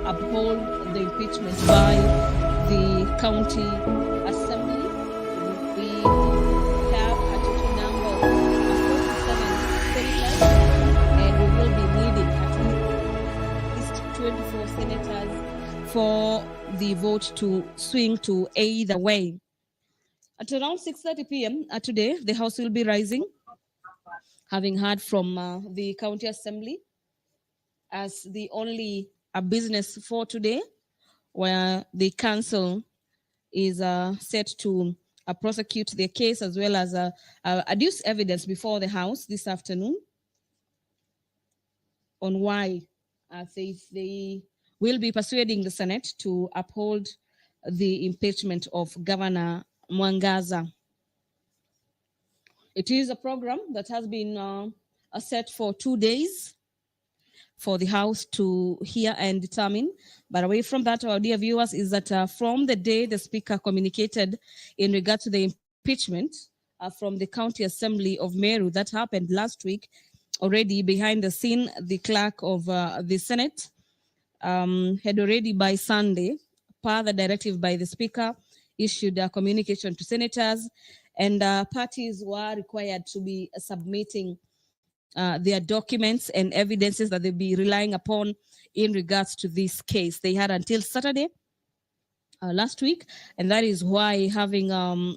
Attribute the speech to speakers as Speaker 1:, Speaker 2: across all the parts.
Speaker 1: uphold the impeachment by the county assembly. We have a total number of 47 senators, and we will be needing at least 24 senators for the vote to swing to either way. At around 6:30 p.m. Today, the House will be rising, having heard from the county assembly as the only business for today, where the council is set to prosecute their case as well as adduce evidence before the House this afternoon on why they will be persuading the Senate to uphold the impeachment of Governor Mwangaza. It is a program that has been set for 2 days for the House to hear and determine. But away from that, our dear viewers, is that from the day the Speaker communicated in regard to the impeachment from the County Assembly of Meru, that happened last week, already behind the scene, the clerk of the Senate had already by Sunday, per the directive by the Speaker, issued a communication to senators, and parties were required to be submitting their documents and evidences that they'll be relying upon in regards to this case. They had until Saturday last week, and that is why, having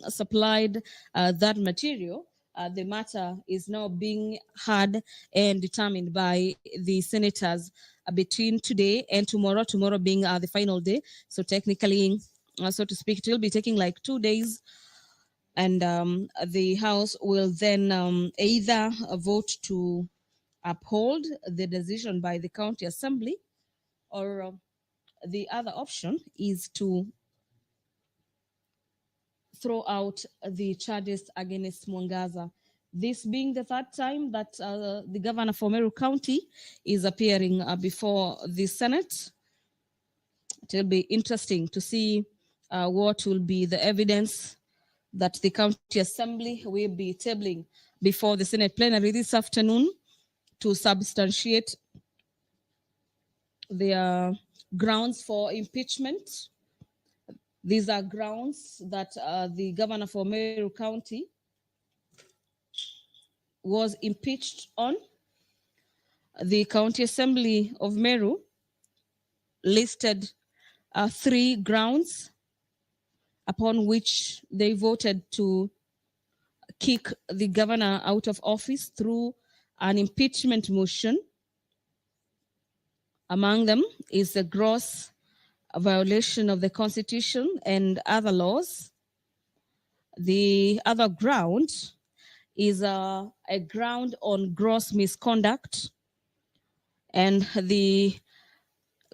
Speaker 1: supplied that material, the matter is now being heard and determined by the senators between today and tomorrow being the final day. So technically, so to speak, it will be taking like 2 days, and the House will then either vote to uphold the decision by the county assembly, or the other option is to throw out the charges against Mwangaza. This being the third time that the governor for Meru County is appearing before the Senate. It will be interesting to see what will be the evidence that the county assembly will be tabling before the Senate plenary this afternoon to substantiate their grounds for impeachment. These are grounds that the governor for Meru County was impeached on. The County Assembly of Meru listed 3 grounds upon which they voted to kick the governor out of office through an impeachment motion. Among them is the gross violation of the Constitution and other laws. The other ground is a ground on gross misconduct, and the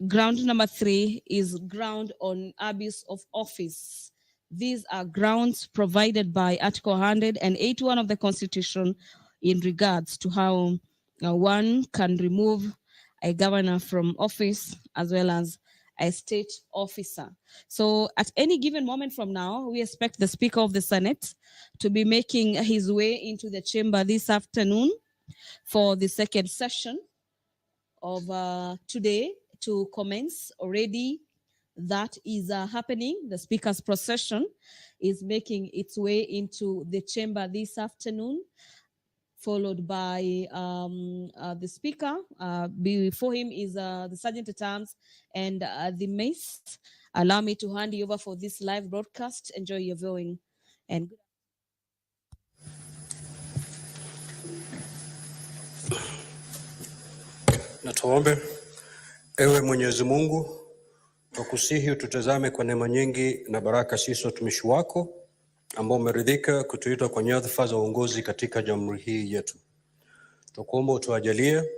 Speaker 1: ground number 3 is ground on abuse of office. These are grounds provided by Article 181 of the Constitution in regards to how one can remove a governor from office as well as a state officer. So at any given moment from now, we expect the Speaker of the Senate to be making his way into the chamber this afternoon for the second session of today to commence. Already that is happening. The Speaker's procession is making its way into the chamber this afternoon, followed by the Speaker. Before him is the Sergeant at Arms and the Mace. Allow me to hand you over for this live broadcast. Enjoy your viewing. And
Speaker 2: na tuombe. Ewe Mwenyezi Mungu, tukusihi ututazame kwa neema nyingi na baraka sisi watumishi wako ambao umeridhika kutuita kwa nyadhifa za uongozi katika jamhuri hii yetu. Tukuomba utuajalie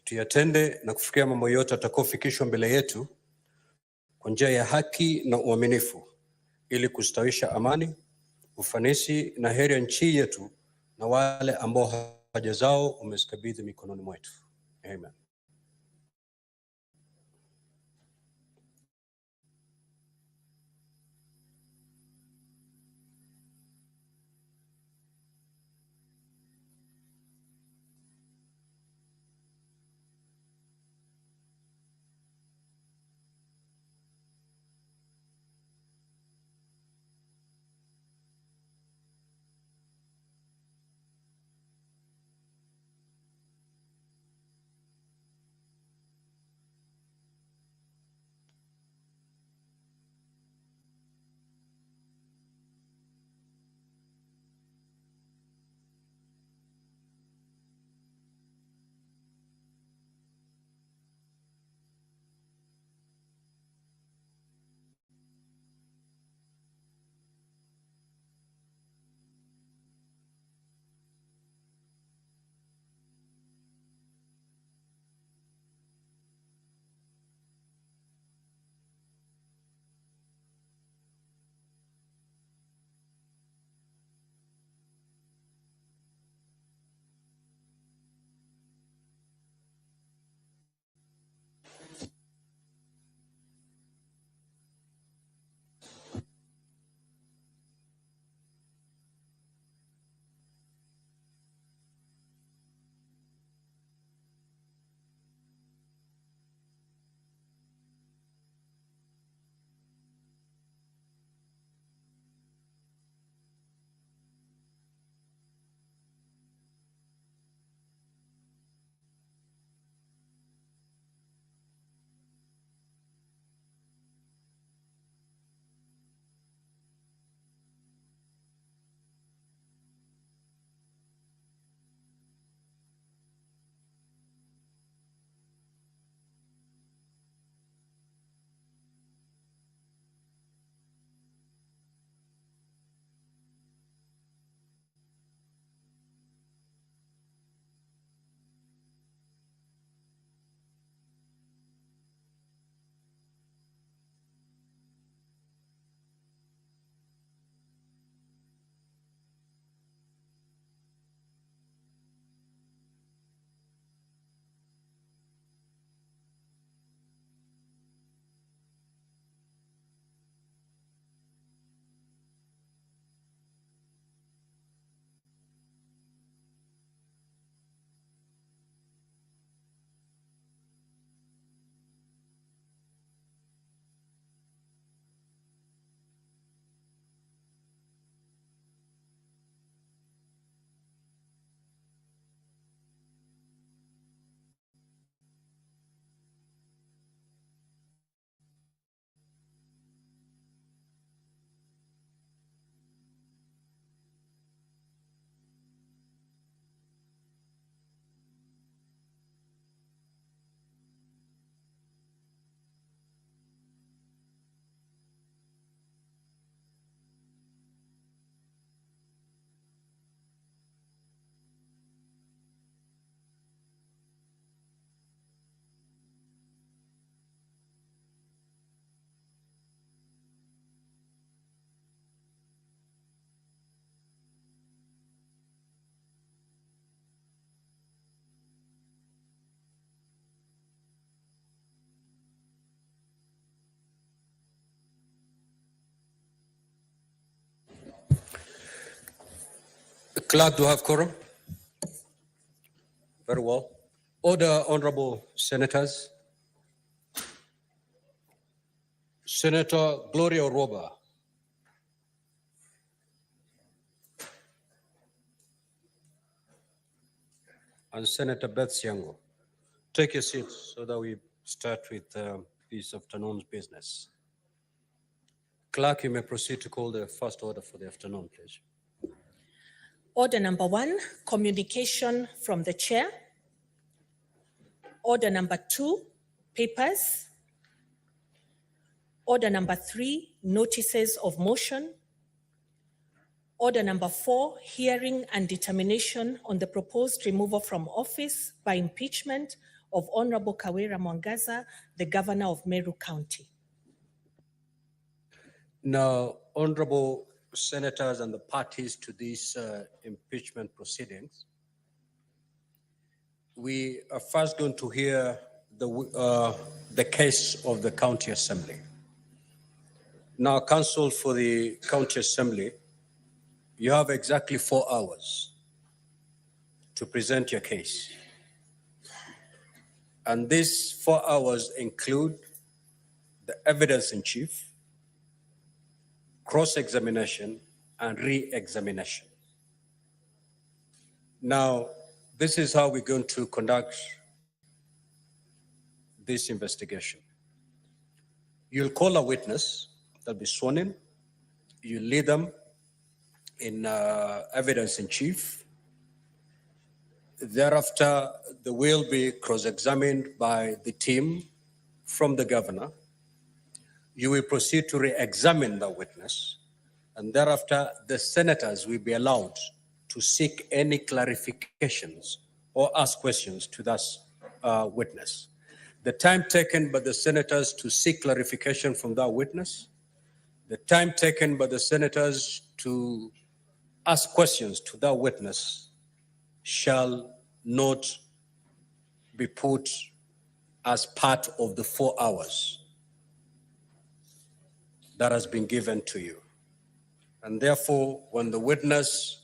Speaker 2: tuyatende na kufikia mambo yote atakayofikishwa mbele yetu kwa njia ya haki na uaminifu, ili kustawisha amani, ufanisi na heri ya nchi yetu na wale ambao haja zao umezikabidhi mikononi mwetu. Amen. Clerk, do I have quorum? Very well. Order, honorable senators. Senator Gloria Roba. And Senator Beth Siango. Take your seats so that we start with this afternoon's business. Clerk, you may proceed to call the first order for the afternoon, please.
Speaker 3: Order number 1, communication from the chair. Order number 2, papers. Order number 3, notices of motion. Order number 4, hearing and determination on the proposed removal from office by impeachment of Honorable Kawira Mwangaza, the Governor of Meru County.
Speaker 2: Now, honorable senators and the parties to these impeachment proceedings, we are first going to hear the case of the County Assembly. Now, counsel for the County Assembly, you have exactly 4 hours to present your case. And these 4 hours include the evidence in chief, cross-examination, and re-examination. Now, this is how we're going to conduct this investigation. You'll call a witness, they'll be sworn in, you lead them in evidence in chief. Thereafter, they will be cross-examined by the team from the governor. You will proceed to re-examine the witness, and thereafter the senators will be allowed to seek any clarifications or ask questions to that witness. The time taken by the senators to seek clarification from that witness, the time taken by the senators to ask questions to that witness shall not be put as part of the 4 hours that has been given to you. And therefore, when the witness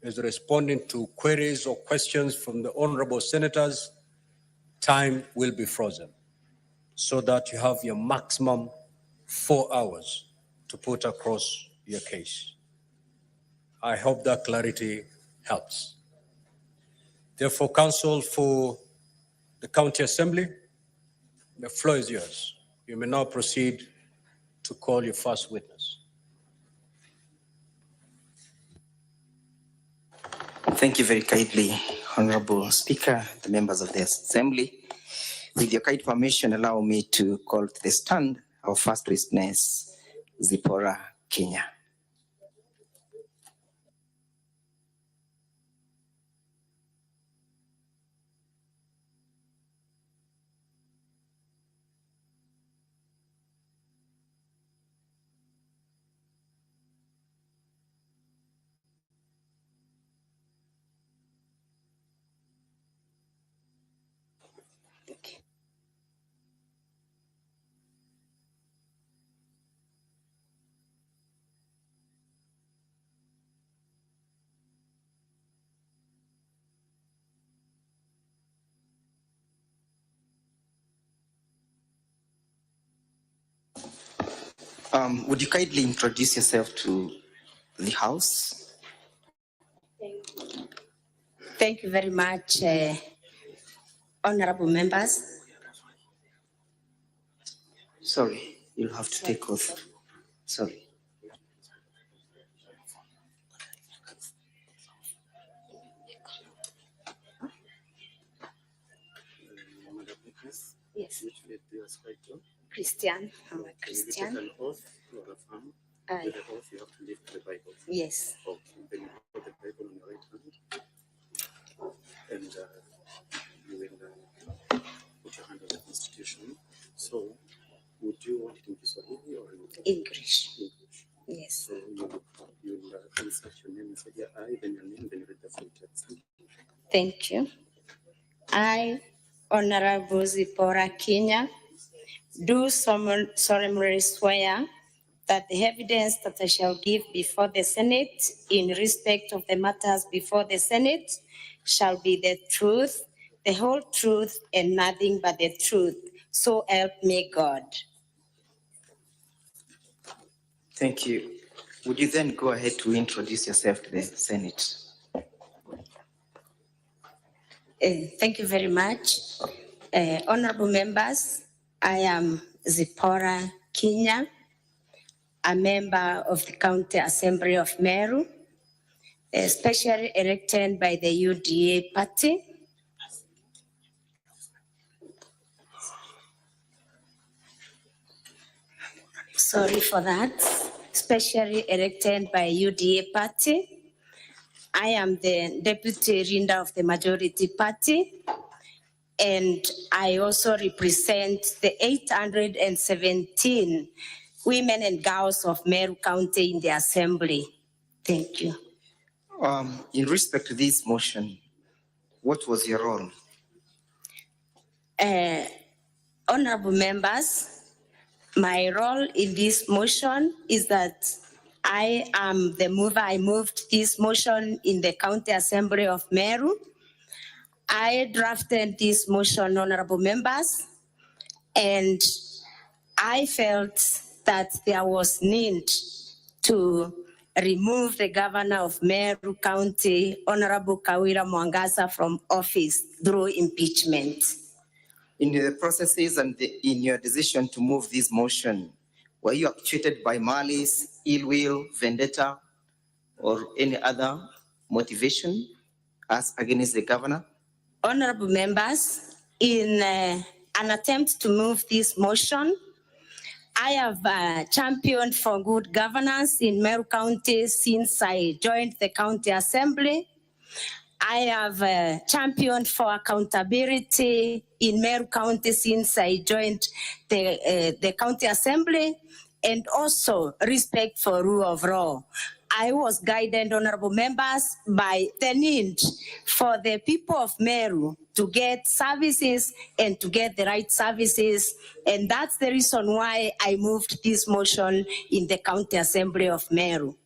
Speaker 2: is responding to queries or questions from the honorable senators, time will be frozen so that you have your maximum 4 hours to put across your case. I hope that clarity helps. Therefore, counsel for the County Assembly, the floor is yours. You may now proceed to call your first witness.
Speaker 4: Thank you very kindly, Honorable Speaker, the members of the Assembly. With your kind permission, allow me to call to the stand our first witness, Zipporah Kenya. Would you kindly introduce yourself to the House?
Speaker 5: Thank you very much, honorable members.
Speaker 4: Sorry, you'll have to take oath. Sorry.
Speaker 5: Yes. Christian, I'm a Christian.
Speaker 6: An oath to affirm.
Speaker 5: Aye.
Speaker 6: With the oath, you have to lift the Bible.
Speaker 5: Yes.
Speaker 6: Okay. Then you put the Bible on your right hand, and you will put your hand on the Constitution. So, would you want it in Kiswahili or in
Speaker 5: English?
Speaker 6: English?
Speaker 5: Yes.
Speaker 6: So you'll insert your name inside your I, then your name, then you read the full text.
Speaker 5: Thank you. I, Honorable Zipporah Kenya, do solemnly swear that the evidence that I shall give before the Senate in respect of the matters before the Senate shall be the truth, the whole truth, and nothing but the truth. So help me God.
Speaker 4: Thank you. Would you then go ahead to introduce yourself to the Senate?
Speaker 5: Thank you very much. Honorable members, I am Zipporah Kinya, a member of the County Assembly of Meru, especially elected by the UDA party. Sorry for that. Especially elected by UDA party. I am the deputy leader of the majority party, and I also represent the 817 women and girls of Meru County in the assembly. Thank you.
Speaker 4: In respect to this motion, what was your role?
Speaker 5: Honorable members, my role in this motion is that I am the mover. I moved this motion in the County Assembly of Meru. I drafted this motion, honorable members, and I felt that there was need to remove the governor of Meru County, Honorable Kawira Mwangaza, from office through impeachment.
Speaker 4: In the processes and in your decision to move this motion, were you actuated by malice, ill will, vendetta, or any other motivation as against the governor?
Speaker 5: Honorable members, in an attempt to move this motion, I have championed for good governance in Meru County since I joined the County Assembly. I have championed for accountability in Meru County since I joined the County Assembly, and also respect for rule of law. I was guided, honorable members, by the need for the people of Meru to get services and to get the right services. And that's the reason why I moved this motion in the County Assembly of Meru.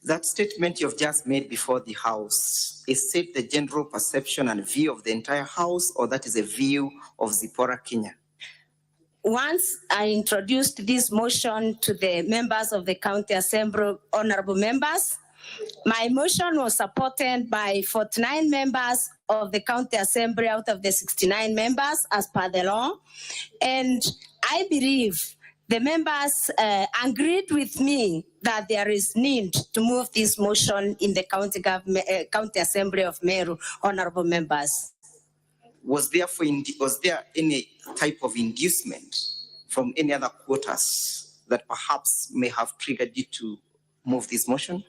Speaker 4: That statement you've just made before the House, is it the general perception and view of the entire House, or that is a view of Zipporah Kinya?
Speaker 5: Once I introduced this motion to the members of the County Assembly, honorable members, my motion was supported by 49 members of the County Assembly out of the 69 members as per the law. And I believe the members agreed with me that there is need to move this motion in the County Assembly of Meru, honorable members.
Speaker 4: Was there any type of inducement from any other quarters that perhaps may have triggered you to move this motion?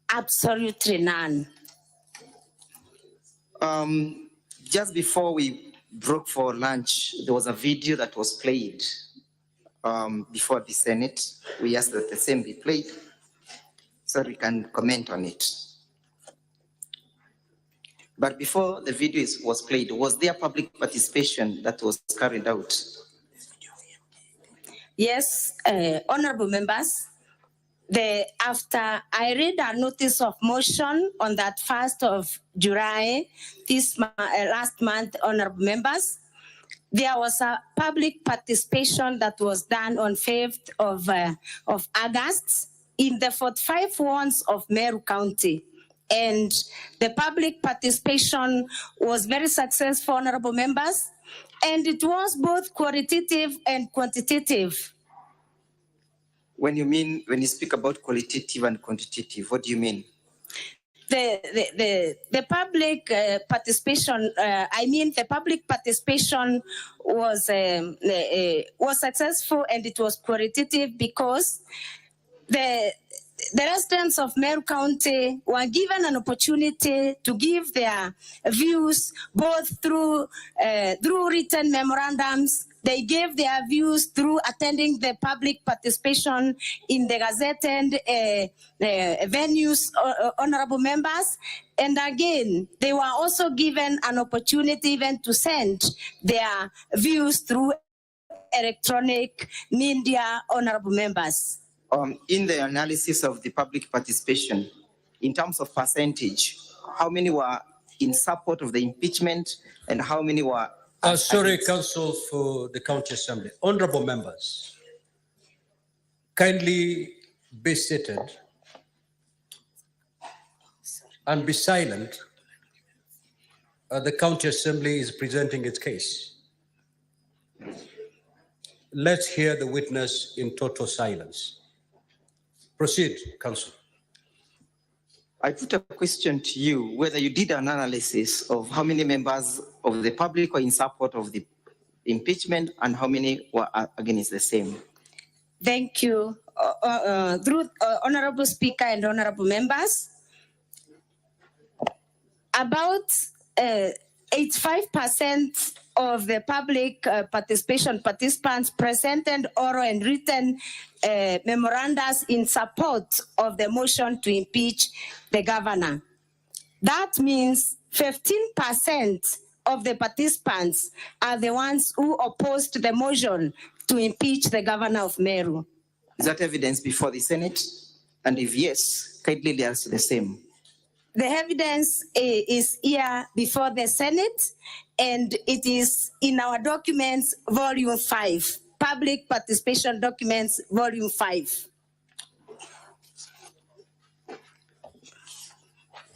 Speaker 5: Absolutely none.
Speaker 4: Just before we broke for lunch, there was a video that was played before the Senate. We asked that the same be played so we can comment on it. But before the video was played, was there public participation that was carried out?
Speaker 5: Yes, honorable members. After I read a notice of motion on that 1st of July, last month, honorable members, there was a public participation that was done on 5th of August in the 45 wards of Meru County. And the public participation was very successful, honorable members, and it was both qualitative and quantitative.
Speaker 4: When you speak about qualitative and quantitative, what do you mean?
Speaker 5: The public participation, the public participation was successful, and it was qualitative because the residents of Meru County were given an opportunity to give their views both through written memorandums. They gave their views through attending the public participation in the gazetted venues, honorable members. And again, they were also given an opportunity even to send their views through electronic media, honorable members.
Speaker 4: In the analysis of the public participation, in terms of percentage, how many were in support of the impeachment and how many were
Speaker 2: Sorry,
Speaker 4: against?
Speaker 2: Council for the County Assembly. Honorable members, kindly be seated and be silent. The County Assembly is presenting its case. Let's hear the witness in total silence. Proceed, Council.
Speaker 4: I put a question to you, whether you did an analysis of how many members of the public were in support of the impeachment and how many were against the same.
Speaker 5: Thank you, Honorable Speaker and Honorable members. About 85% of the public participants presented oral and written memorandums in support of the motion to impeach the governor. That means 15% of the participants are the ones who opposed the motion to impeach the governor of Meru.
Speaker 4: Is that evidence before the Senate? And if yes, kindly liaise the same.
Speaker 5: The evidence is here before the Senate, and it is in our documents, volume 5, public participation documents, volume 5.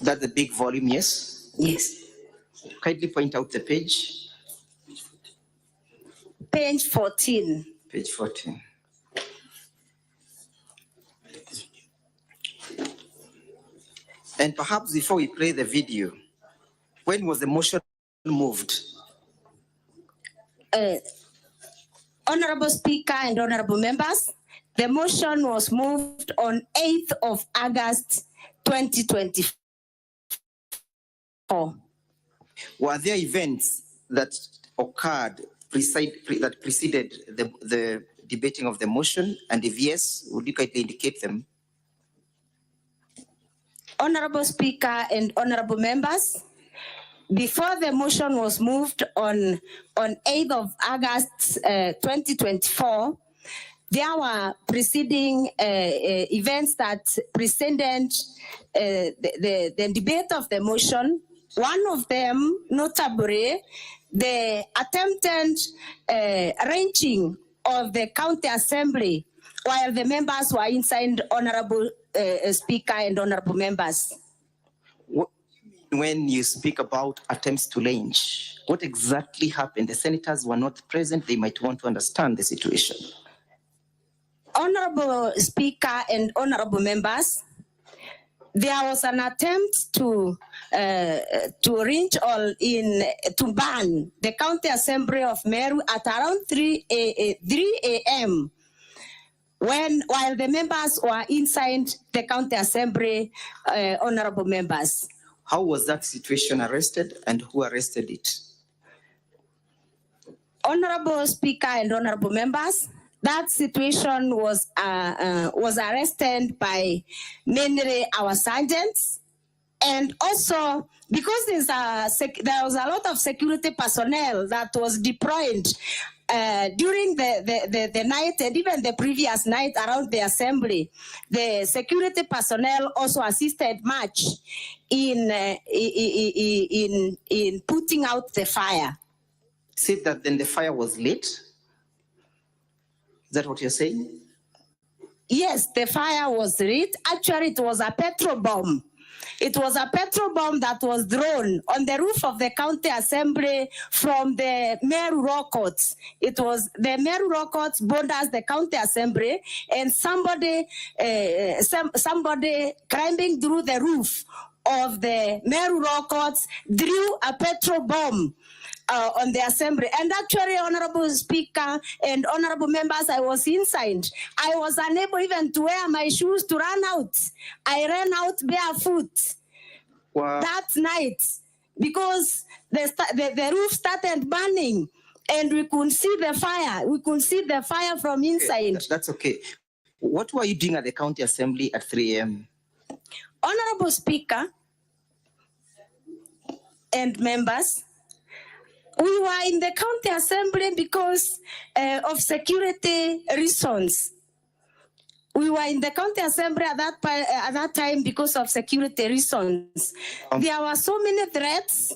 Speaker 4: That's the big volume, yes?
Speaker 5: Yes.
Speaker 4: Kindly point out the page.
Speaker 5: Page 14.
Speaker 4: Page 14. And perhaps before we play the video, when was the motion moved?
Speaker 5: Honorable Speaker and honorable members, the motion was moved on 8th of August, 2024.
Speaker 4: Were there events that occurred that preceded the debating of the motion? And if yes, would you kindly indicate them?
Speaker 5: Honorable Speaker and honorable members, before the motion was moved on 8th of August 2024, there were preceding events that preceded the debate of the motion. One of them, notably, the attempted arranging of the county assembly while the members were inside, Honorable Speaker and honorable members.
Speaker 4: When you speak about attempts to lynch, what exactly happened? The senators were not present. They might want to understand the situation.
Speaker 5: Honorable Speaker and honorable members, there was an attempt to reach all in to ban the county assembly of Meru at around 3 a.m. while the members were inside the county assembly, honorable members.
Speaker 4: How was that situation arrested and who arrested it?
Speaker 5: Honorable Speaker and honorable members, that situation was arrested by mainly our sergeants, and also because there was a lot of security personnel that was deployed during the night and even the previous night around the assembly. The security personnel also assisted much in putting out the fire.
Speaker 4: Said that then the fire was lit? Is that what you're saying?
Speaker 5: Yes, the fire was lit. Actually, it was a petrol bomb. It was a petrol bomb that was thrown on the roof of the county assembly from the Meru Law Courts. It was the Meru Law Courts borders the county assembly, and somebody climbing through the roof of the Meru Law Courts drew a petrol bomb on the assembly. And actually, Honorable Speaker and honorable members, I was inside. I was unable even to wear my shoes to run out. I ran out barefoot. Wow. That night because the roof started burning and we couldn't see the fire. We couldn't see the fire from inside.
Speaker 4: Okay, that's okay. What were you doing at the county assembly at 3 a.m.?
Speaker 5: Honorable Speaker and members, we were in the county assembly because of security reasons. we were in the county assembly at that time because of security reasons. There were so many threats.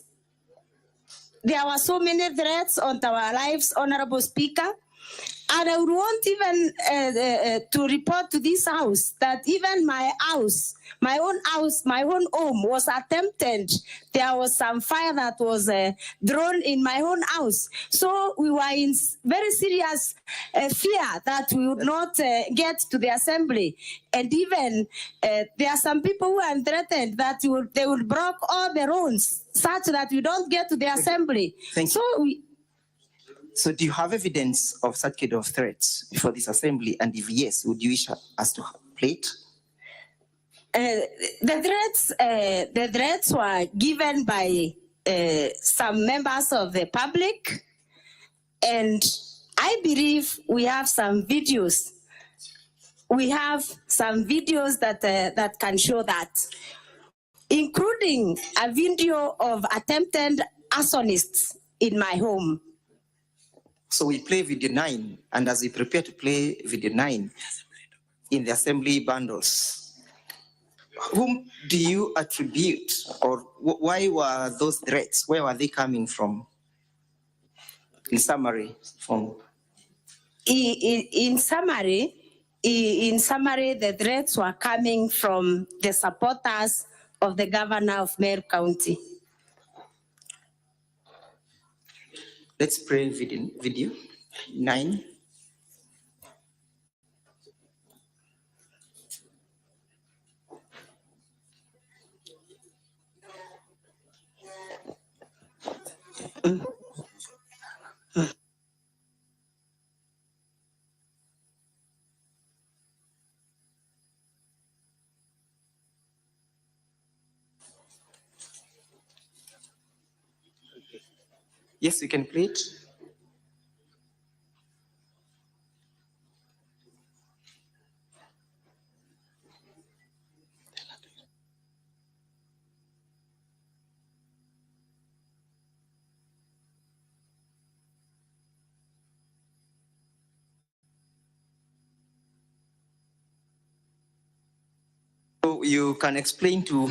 Speaker 5: There were so many threats on our lives, Honorable Speaker. And I would want even to report to this house that even my own home was attempted. There was some fire that was drawn in my own house. So we were in very serious fear that we would not get to the assembly. And even there are some people who are threatened that they would break all the rules such that we don't get to the assembly.
Speaker 4: Thank you. So do you have evidence of such kind of threats before this assembly? And if yes, would you wish us to play it?
Speaker 5: The threats were given by some members of the public, and I believe we have some videos. We have some videos that can show that, including a video of attempted arsonists in my home.
Speaker 4: So we play video 9, and as we prepare to play video 9 in the assembly bundles, whom do you attribute, or why were those threats? Where were they coming from? In summary,
Speaker 5: In summary, the threats were coming from the supporters of the governor of Meru County.
Speaker 4: Let's play video 9. Yes, we can play it. So you can explain to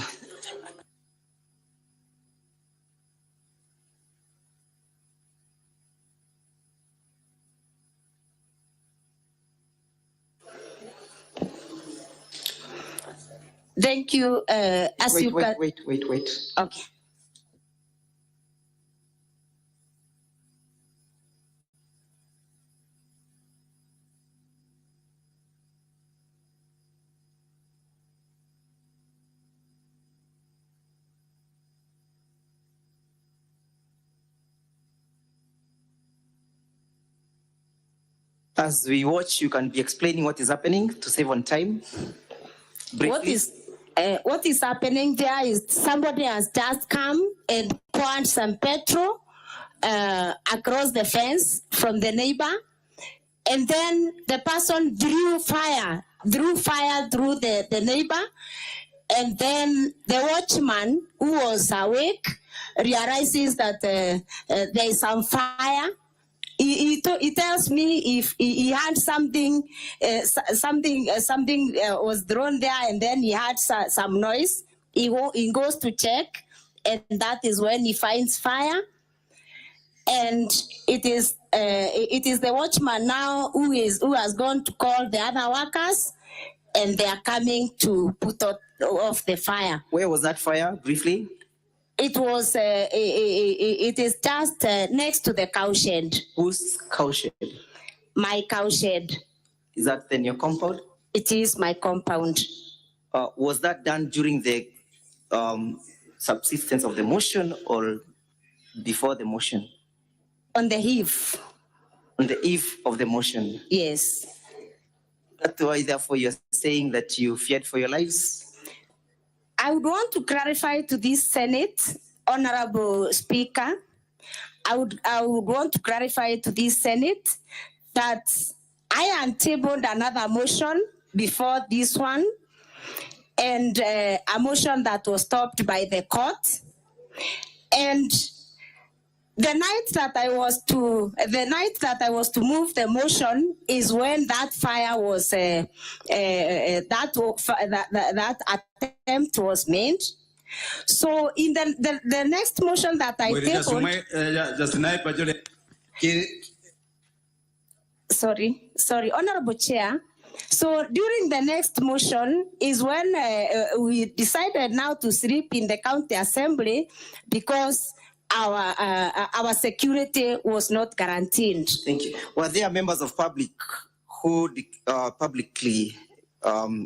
Speaker 5: Thank you.
Speaker 4: Wait.
Speaker 5: Okay.
Speaker 4: As we watch, you can be explaining what is happening to save on time. Briefly.
Speaker 5: What is happening there is somebody has just come and poured some petrol across the fence from the neighbor, and then the person drew fire through the neighbor, and then the watchman who was awake realizes that there is some fire. He tells me if he had something was thrown there, and then he had some noise. He goes to check, and that is when he finds fire. And it is the watchman now who has gone to call the other workers, and they are coming to put off the fire.
Speaker 4: Where was that fire, briefly?
Speaker 5: It was. It is just next to the cow shed.
Speaker 4: Whose cow shed?
Speaker 5: My cow shed.
Speaker 4: Is that then your compound?
Speaker 5: It is my compound.
Speaker 4: Was that done during the subsistence of the motion or before the motion?
Speaker 5: On the eve.
Speaker 4: On the eve of the motion?
Speaker 5: Yes.
Speaker 4: That's why, therefore, you're saying that you feared for your lives?
Speaker 5: I would want to clarify to this Senate, Honorable Speaker, I would want to clarify to this Senate that I untabled another motion before this one, and a motion that was stopped by the court. And the night that I was to move the motion is when that fire was that attempt was made. So in the next motion that I tabled, sorry, Honorable Chair. So during the next motion is when we decided now to sleep in the county assembly because our security was not guaranteed.
Speaker 4: Thank you. Were there members of public who publicly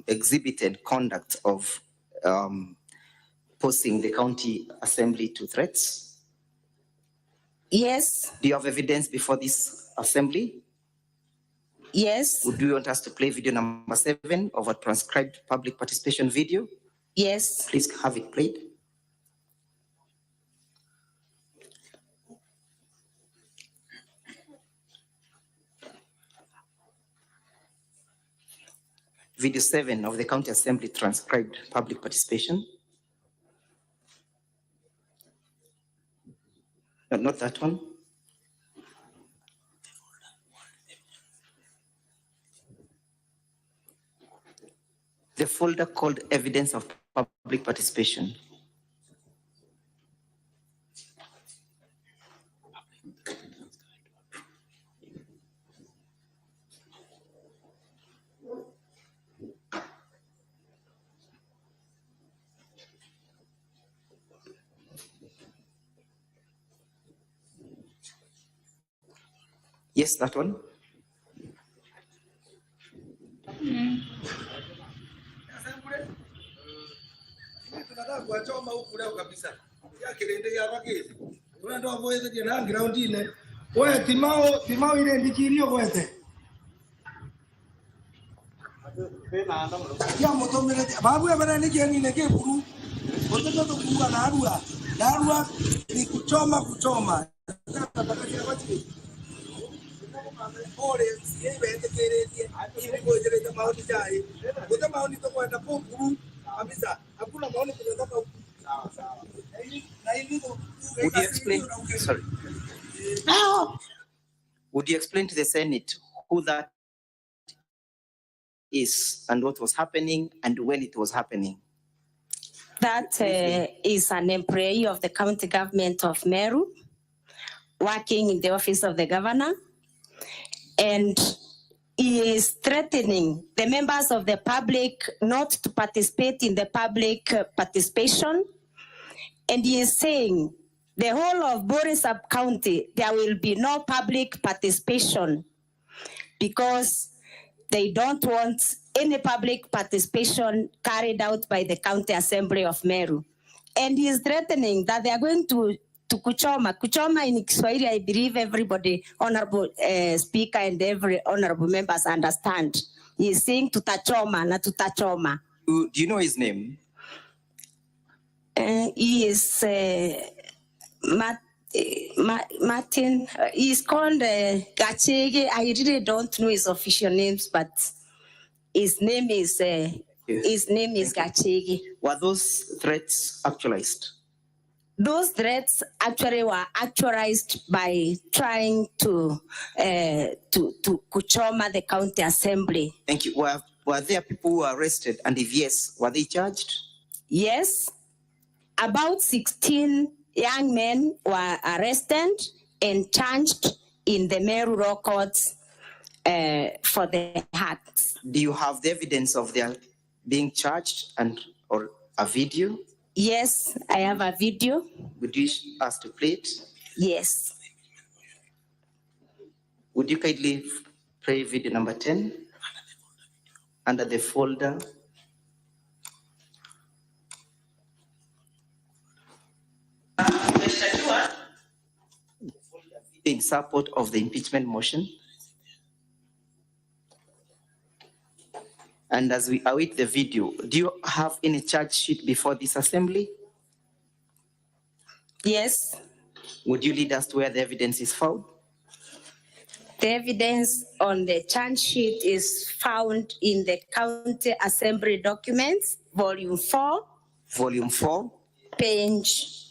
Speaker 4: exhibited conduct of posting the county assembly to threats?
Speaker 5: Yes.
Speaker 4: Do you have evidence before this assembly?
Speaker 5: Yes.
Speaker 4: Would you want us to play video number 7 of a transcribed public participation video?
Speaker 5: Yes.
Speaker 4: Please have it played. Video 7 of the county assembly transcribed public participation. No, not that one. The folder called evidence of public participation. Yes, that one. Would you explain? Sorry. Would you explain to the Senate who that is and what was happening and when it was happening?
Speaker 5: That is an employee of the county government of Meru, working in the office of the governor, and he is threatening the members of the public not to participate in the public participation. And he is saying the whole of Boris sub-county, there will be no public participation because they don't want any public participation carried out by the County Assembly of Meru. And he is threatening that they are going to kuchoma. Kuchoma in Kiswahili, I believe everybody, Honorable Speaker and every honorable members understand. He is saying tutachoma, na tutachoma.
Speaker 4: Do you know his name?
Speaker 5: He is Martin. He's called Gachege. I really don't know his official names, but his name is Gachege.
Speaker 4: Were those threats actualized?
Speaker 5: Those threats actually were actualized by trying to kuchoma the county assembly.
Speaker 4: Thank you. Were there people who were arrested? And if yes, were they charged?
Speaker 5: Yes. About 16 young men were arrested and charged in the Meru Law Courts for the acts.
Speaker 4: Do you have the evidence of their being charged or a video?
Speaker 5: Yes, I have a video.
Speaker 4: Would you ask to play it?
Speaker 5: Yes.
Speaker 4: Would you kindly play video number 10 under the folder? In support of the impeachment motion. And as we await the video, do you have any charge sheet before this assembly?
Speaker 5: Yes.
Speaker 4: Would you lead us to where the evidence is found?
Speaker 5: The evidence on the charge sheet is found in the County Assembly documents, volume 4.
Speaker 4: Volume 4.
Speaker 5: Page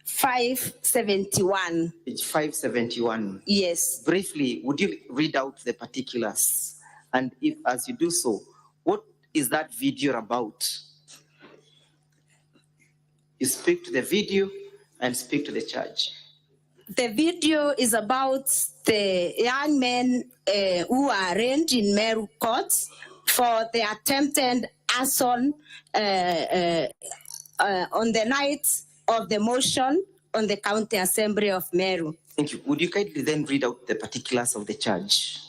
Speaker 5: 571.
Speaker 4: Page 571.
Speaker 5: Yes.
Speaker 4: Briefly, would you read out the particulars? And if, as you do so, what is that video about? You speak to the video and speak to the charge.
Speaker 5: The video is about the young men who are arraigned in Meru courts for the attempted arson on the night of the motion on the County Assembly of Meru.
Speaker 4: Thank you. Would you kindly then read out the particulars of the charge?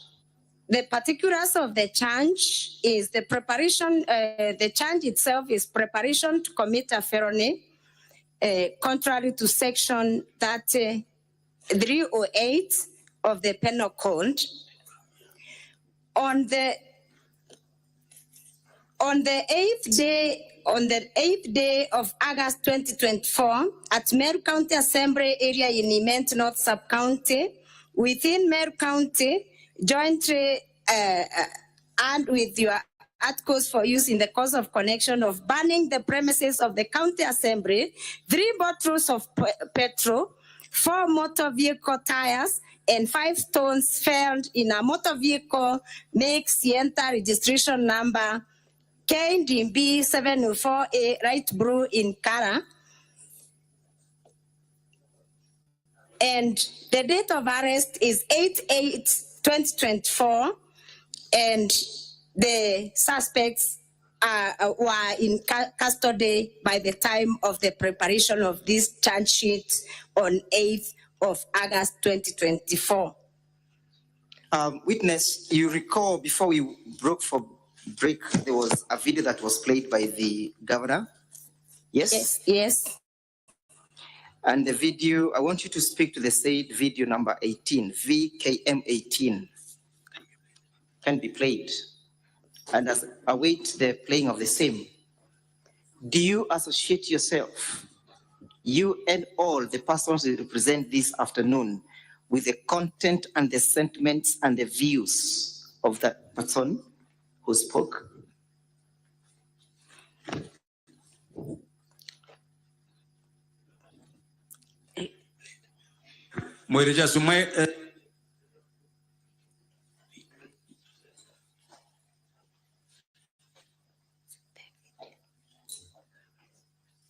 Speaker 5: The particulars of the charge is the preparation, the charge itself is preparation to commit a felony, contrary to section 308 of the Penal Code. On the 8th day of August 2024, at Meru County Assembly area in Impeachment North Sub-County, within Meru County, jointly and with your articles for use in the course of connection of burning the premises of the County Assembly, 3 bottles of petrol, 4 motor vehicle tires, and 5 stones found in a motor vehicle make Sienta registration number KDB 704A light blue in color. And the date of arrest is 8/8/2024, and the suspects were in custody by the time of the preparation of this charge sheet on 8th of August 2024.
Speaker 4: Witness, you recall before we broke for break, there was a video that was played by the governor? Yes?
Speaker 5: Yes, yes.
Speaker 4: And the video, I want you to speak to the said video number 18, VKM 18. Can be played. And as I await the playing of the same, do you associate yourself, you and all the persons who represent this afternoon, with the content and the sentiments and the views of that person who spoke?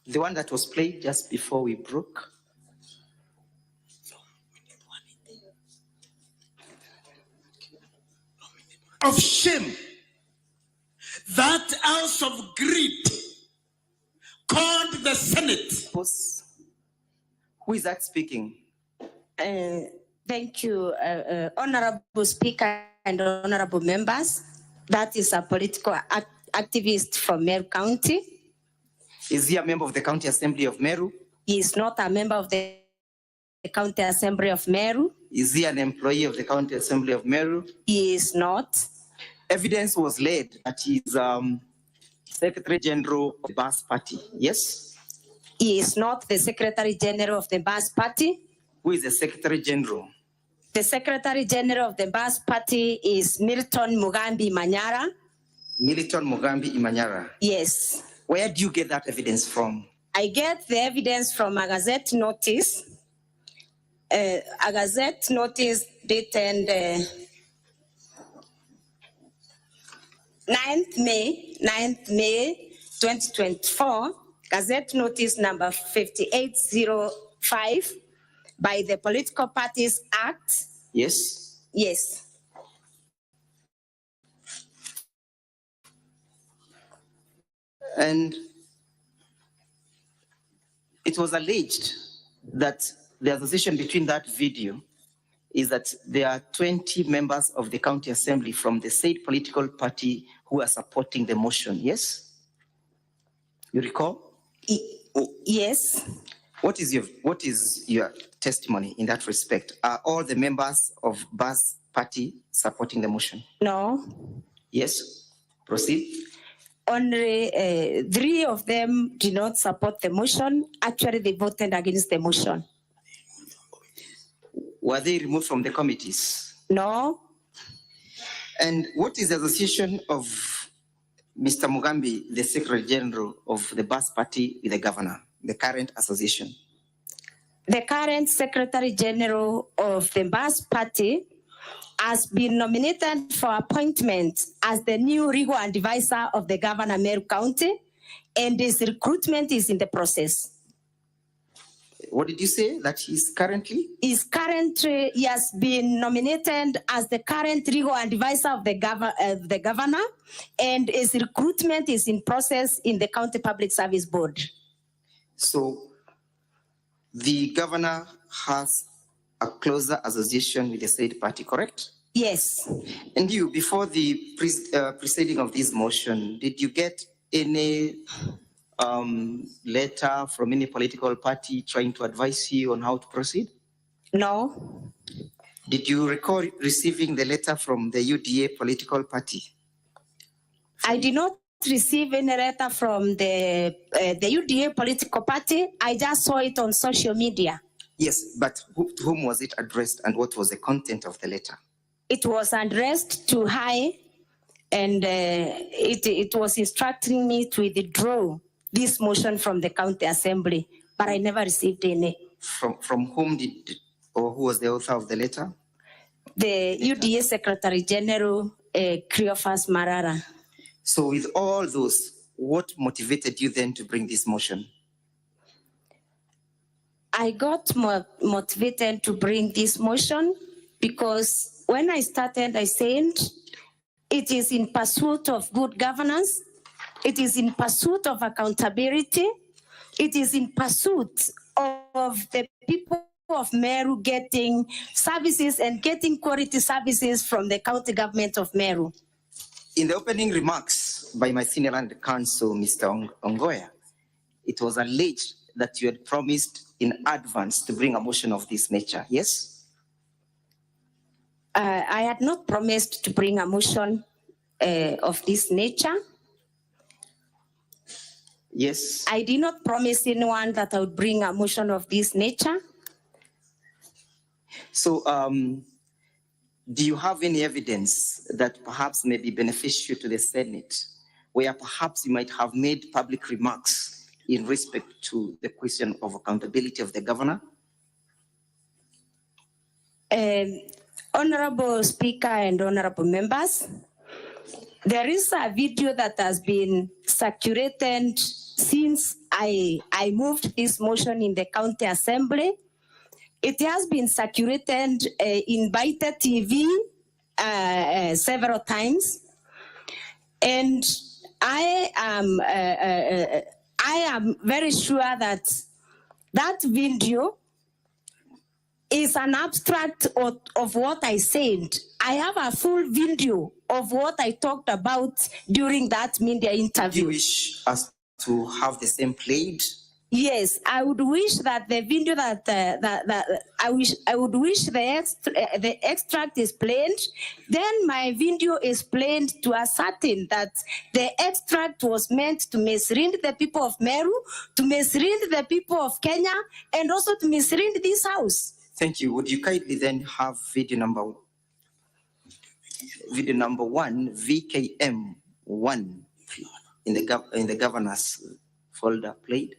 Speaker 4: The one that was played just before we broke.
Speaker 7: Of shame, that ounce of greed called the Senate.
Speaker 4: Who is that speaking?
Speaker 5: Thank you, Honorable Speaker and Honorable Members. That is a political activist from Meru County.
Speaker 4: Is he a member of the County Assembly of Meru?
Speaker 5: He is not a member of the County Assembly of Meru.
Speaker 4: Is he an employee of the County Assembly of Meru?
Speaker 5: He is not.
Speaker 4: Evidence was laid that he is Secretary General of the Bas Party, yes?
Speaker 5: He is not the Secretary General of the Bas Party.
Speaker 4: Who is the Secretary General?
Speaker 5: The Secretary General of the Bas Party is Milton Mugambi Manyara.
Speaker 4: Milton Mugambi Imanyara.
Speaker 5: Yes.
Speaker 4: Where do you get that evidence from?
Speaker 5: I get the evidence from a Gazette notice. A Gazette notice dated 9th May 2024, Gazette notice number 5805 by the Political Parties Act.
Speaker 4: Yes?
Speaker 5: Yes.
Speaker 4: And it was alleged that the association between that video is that there are 20 members of the County Assembly from the said political party who are supporting the motion, yes? You recall?
Speaker 5: Yes.
Speaker 4: What is your testimony in that respect? Are all the members of Bas Party supporting the motion?
Speaker 5: No.
Speaker 4: Yes? Proceed.
Speaker 5: Only 3 of them did not support the motion. Actually, they voted against the motion.
Speaker 4: Were they removed from the committees?
Speaker 5: No.
Speaker 4: And what is the association of Mr. Mugambi, the Secretary General of the Bas Party, with the governor, the current association?
Speaker 5: the current Secretary General of the Mass Party has been nominated for appointment as the new legal advisor of the Governor Meru County, and his recruitment is in the process.
Speaker 4: What did you say that he's currently?
Speaker 5: He has been nominated as the current legal advisor of the governor, and his recruitment is in process in the County Public Service Board.
Speaker 4: So the governor has a closer association with the said party, correct?
Speaker 5: Yes.
Speaker 4: And you, before the proceeding of this motion, did you get any letter from any political party trying to advise you on how to proceed?
Speaker 5: No.
Speaker 4: Did you recall receiving the letter from the UDA political party?
Speaker 5: I did not receive any letter from the UDA political party. I just saw it on social media.
Speaker 4: Yes, but to whom was it addressed and what was the content of the letter?
Speaker 5: It was addressed to High, and it was instructing me to withdraw this motion from the county assembly, but I never received any.
Speaker 4: From whom or who was the author of the letter?
Speaker 5: The UDA Secretary General, Cleophas Marara.
Speaker 4: So with all those, what motivated you then to bring this motion?
Speaker 5: I got motivated to bring this motion because when I started, I said, it is in pursuit of good governance. It is in pursuit of accountability. It is in pursuit of the people of Meru getting services and getting quality services from the county government of Meru.
Speaker 4: In the opening remarks by my senior land counsel, Mr. Ongoya, it was alleged that you had promised in advance to bring a motion of this nature, yes?
Speaker 5: I had not promised to bring a motion of this nature.
Speaker 4: Yes.
Speaker 5: I did not promise anyone that I would bring a motion of this nature.
Speaker 4: So, do you have any evidence that perhaps may be beneficial to the Senate, where perhaps you might have made public remarks in respect to the question of accountability of the governor?
Speaker 5: Honorable Speaker and honorable members, there is a video that has been circulated since I moved this motion in the county assembly. It has been circulated in Baita TV several times, and I am very sure that that video is an abstract of what I said. I have a full video of what I talked about during that media interview.
Speaker 4: Do you wish us to have the same played?
Speaker 5: Yes, I would wish that the video I would wish the extract is played. Then my video is played to ascertain that the extract was meant to mislead the people of Meru, to mislead the people of Kenya, and also to mislead this house.
Speaker 4: Thank you. Would you kindly then have video number 1, VKM1, in the governor's folder played?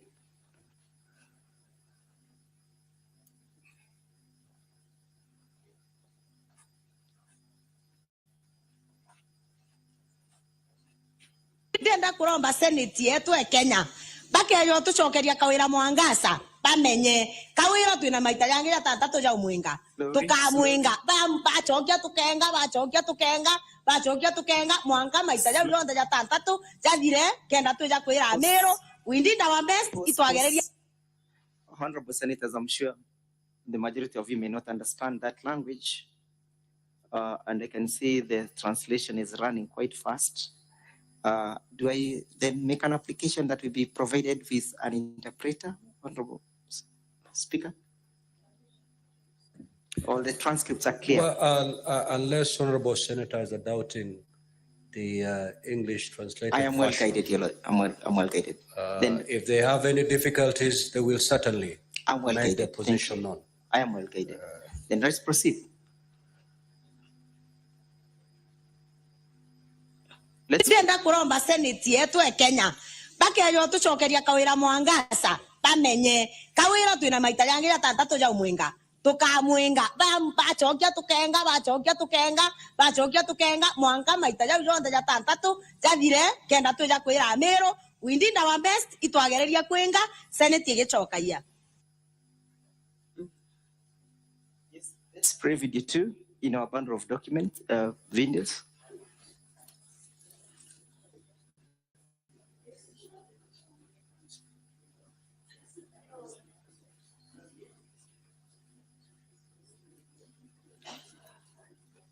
Speaker 8: Ndenda kuromba seneti yetu e Kenya bakeyo tucokeria Kawira Mwangaza bamenye Kawira twina maita yangi ya tatatu ja umwinga tukamwinga bachokia tukenga mwanga maita ya ronda ya tatatu jathire kenda tuja kwira Meru. We did our best itwagereria.
Speaker 4: Honorable Senators, I'm sure the majority of you may not understand that language, and I can see the translation is running quite fast. Do I then make an application that will be provided with an interpreter, Honorable Speaker? All the transcripts are clear.
Speaker 2: Well, unless honorable senators are doubting the English translated.
Speaker 4: I am well guided, Your Lord. I'm well guided.
Speaker 2: Then, if they have any difficulties, they will certainly make their position known.
Speaker 4: I am well guided. Then let's proceed.
Speaker 8: Ndenda kuromba seneti yetu e Kenya bakeyo tucokeria Kawira Mwangaza bamenye Kawira twina maita yangi atantatu ja umwinga tukamwinga bachokia tukenga mwanga maita ja jonde ja tantatu jathire kenda tuja kwira Meru. We did our best itwagereria kwenga Senate igicokaia.
Speaker 4: Let's play video 2 in our bundle of document videos.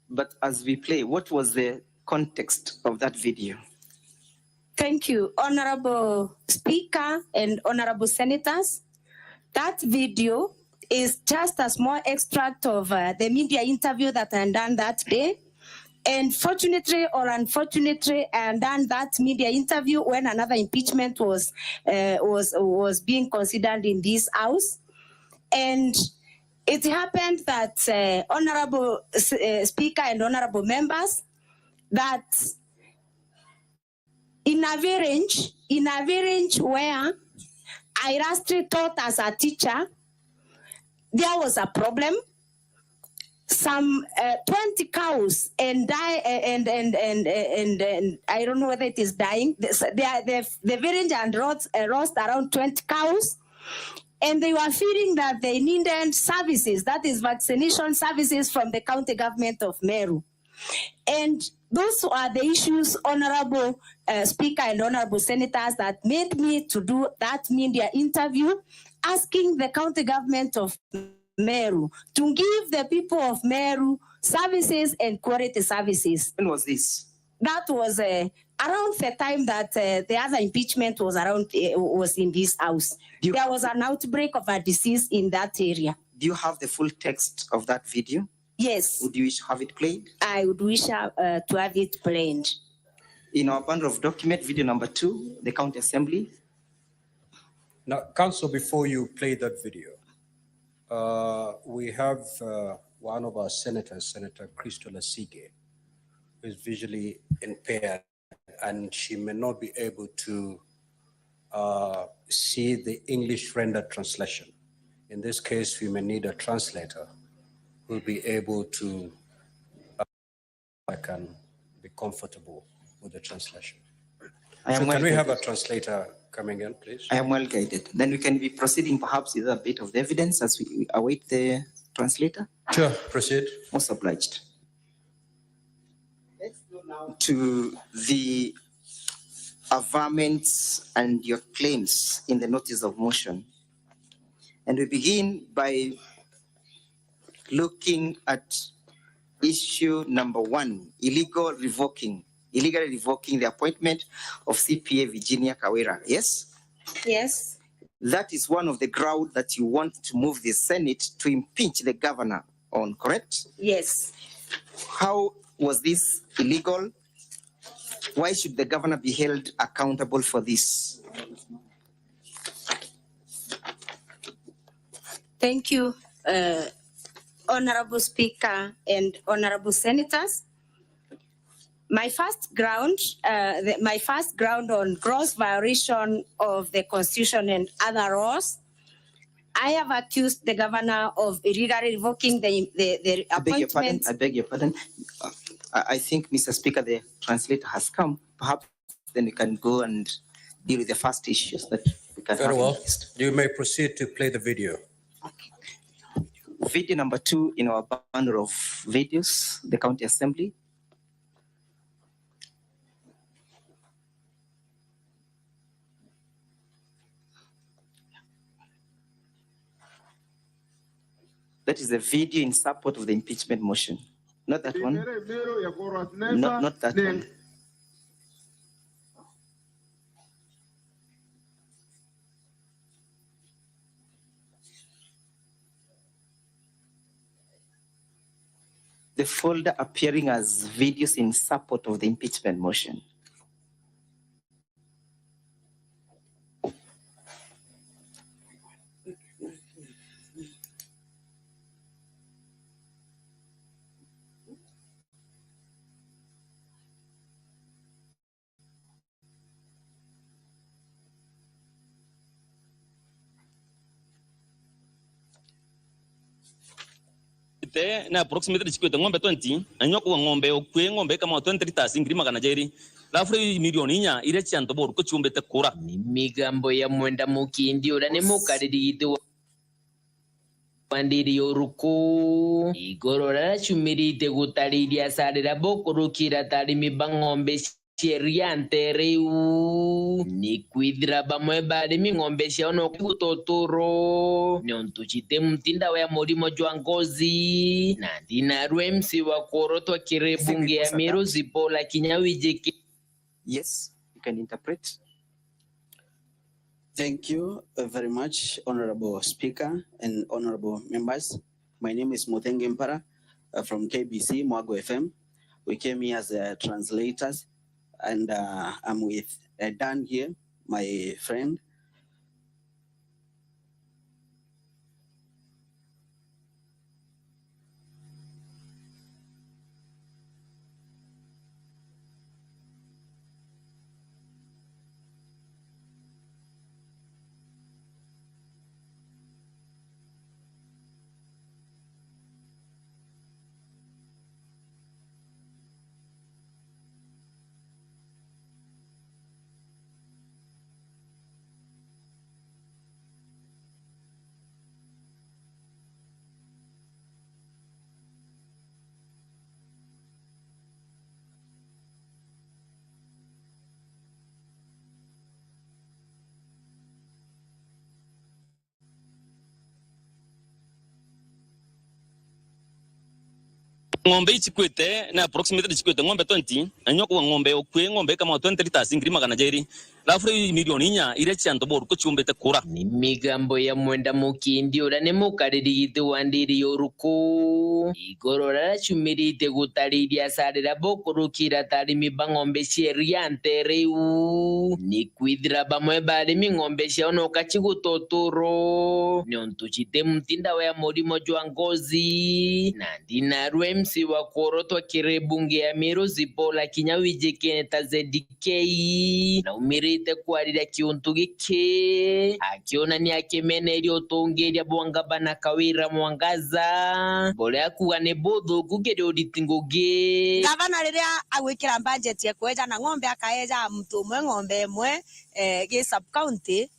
Speaker 4: But as we play, what was the context of that video?
Speaker 5: Thank you, Honorable Speaker and Honorable Senators. That video is just a small extract of the media interview that I done that day. And fortunately or unfortunately, I done that media interview when another impeachment was being considered in this house. And it happened that, Honorable Speaker and Honorable members, that in a range where I lastly taught as a teacher, there was a problem. Some 20 cows and I don't know whether it is dying. The village and lost around 20 cows, and they were feeling that they needed services, that is vaccination services from the county government of Meru. And those are the issues, Honorable Speaker and Honorable Senators, that made me to do that media interview, asking the county government of Meru to give the people of Meru services and quality services.
Speaker 4: When was this?
Speaker 5: That was around the time that the other impeachment was was in this house. There was an outbreak of a disease in that area.
Speaker 4: Do you have the full text of that video?
Speaker 5: Yes.
Speaker 4: Would you wish to have it played?
Speaker 5: I would wish to have it played.
Speaker 4: In our bundle of document, video number 2, the county assembly.
Speaker 2: Now, Council, before you play that video, we have one of our senators, Senator Crystal Asige, who is visually impaired, and she may not be able to see the English rendered translation. In this case, we may need a translator who will be able to I can be comfortable with the translation. So can we have a translator coming in, please?
Speaker 4: I am well guided. Then we can be proceeding perhaps with a bit of the evidence as we await the translator.
Speaker 2: Sure, proceed.
Speaker 4: Most obliged. Let's go now to the averments and your claims in the notice of motion. And we begin by looking at issue number 1, illegally revoking the appointment of CPA Virginia Kawira. Yes?
Speaker 5: Yes.
Speaker 4: That is one of the grounds that you want to move the Senate to impeach the governor on, correct?
Speaker 5: Yes.
Speaker 4: How was this illegal? Why should the governor be held accountable for this?
Speaker 5: Thank you, Honorable Speaker and Honorable Senators. My first ground on gross violation of the Constitution and other laws, I have accused the governor of illegally revoking the appointment.
Speaker 4: I beg your pardon. I think, Mr. Speaker, the translator has come. Perhaps then we can go and deal with the first issues that we can have.
Speaker 2: Very well. You may proceed to play the video.
Speaker 4: Video number 2 in our bundle of videos, the county assembly. That is a video in support of the impeachment motion. Not that one. Not that one. The folder appearing as videos in support of the impeachment motion.
Speaker 9: chikwete na approximately chikwete ng'ombe 20 anyoko ng'ombe okwe ng'ombe kama 20 liters ngiri magana jeri lafure milioni nya ire chanto boru ko chumbete kura
Speaker 10: ni migambo ya mwenda mukindi ura ni mukariri wandiri yoruku igorora chumirite gutariria sarira bokurukira tarimi bang'ombe Cheriante reu ni kwithira bamwe barimi ng'ombe ciao no gutotoro niontuchite mtinda wa murimo jwa ngozi na ndina rwemsi wa korotwa kirebunge ya Meru Zipola Kinyawijiki.
Speaker 11: Yes, you can interpret. Thank you very much, Honorable Speaker and honorable members. My name is Muthenge Mpara from KBC Mwago FM. We came here as translators. And I'm with Dan here, my friend.
Speaker 9: ng'ombe ichikwete na approximately chikwete ng'ombe 20 anyoko ng'ombe okwe ng'ombe kama 20 liters ngiri magana jeri lafure milioni nya ire chanto boru ko chumbete kura
Speaker 10: ni migambo ya mwenda mukindi ura ni mukariri wandiri yoruku igorora chumirite gutariria sarira bokurukira tarimi bang'ombe Cheriante reu ni kwithira bamwe barimi ng'ombe ciao no kachigutotoro niontuchite mtinda wa murimo jwa ngozi na ndina rwemsi wa korotwa kirebunge ya Meru Zipola Kinyawijiki ZDK na umirite kwarira kiuntu giki akiona ni akemeneria utongeria bwangaba na Kawira Mwangaza bole akuga ne bodho kugere oditingoge
Speaker 8: gavana riria agwikira budget ya kweja na ng'ombe akaeja mtu umwe ng'ombe imwe gi sub county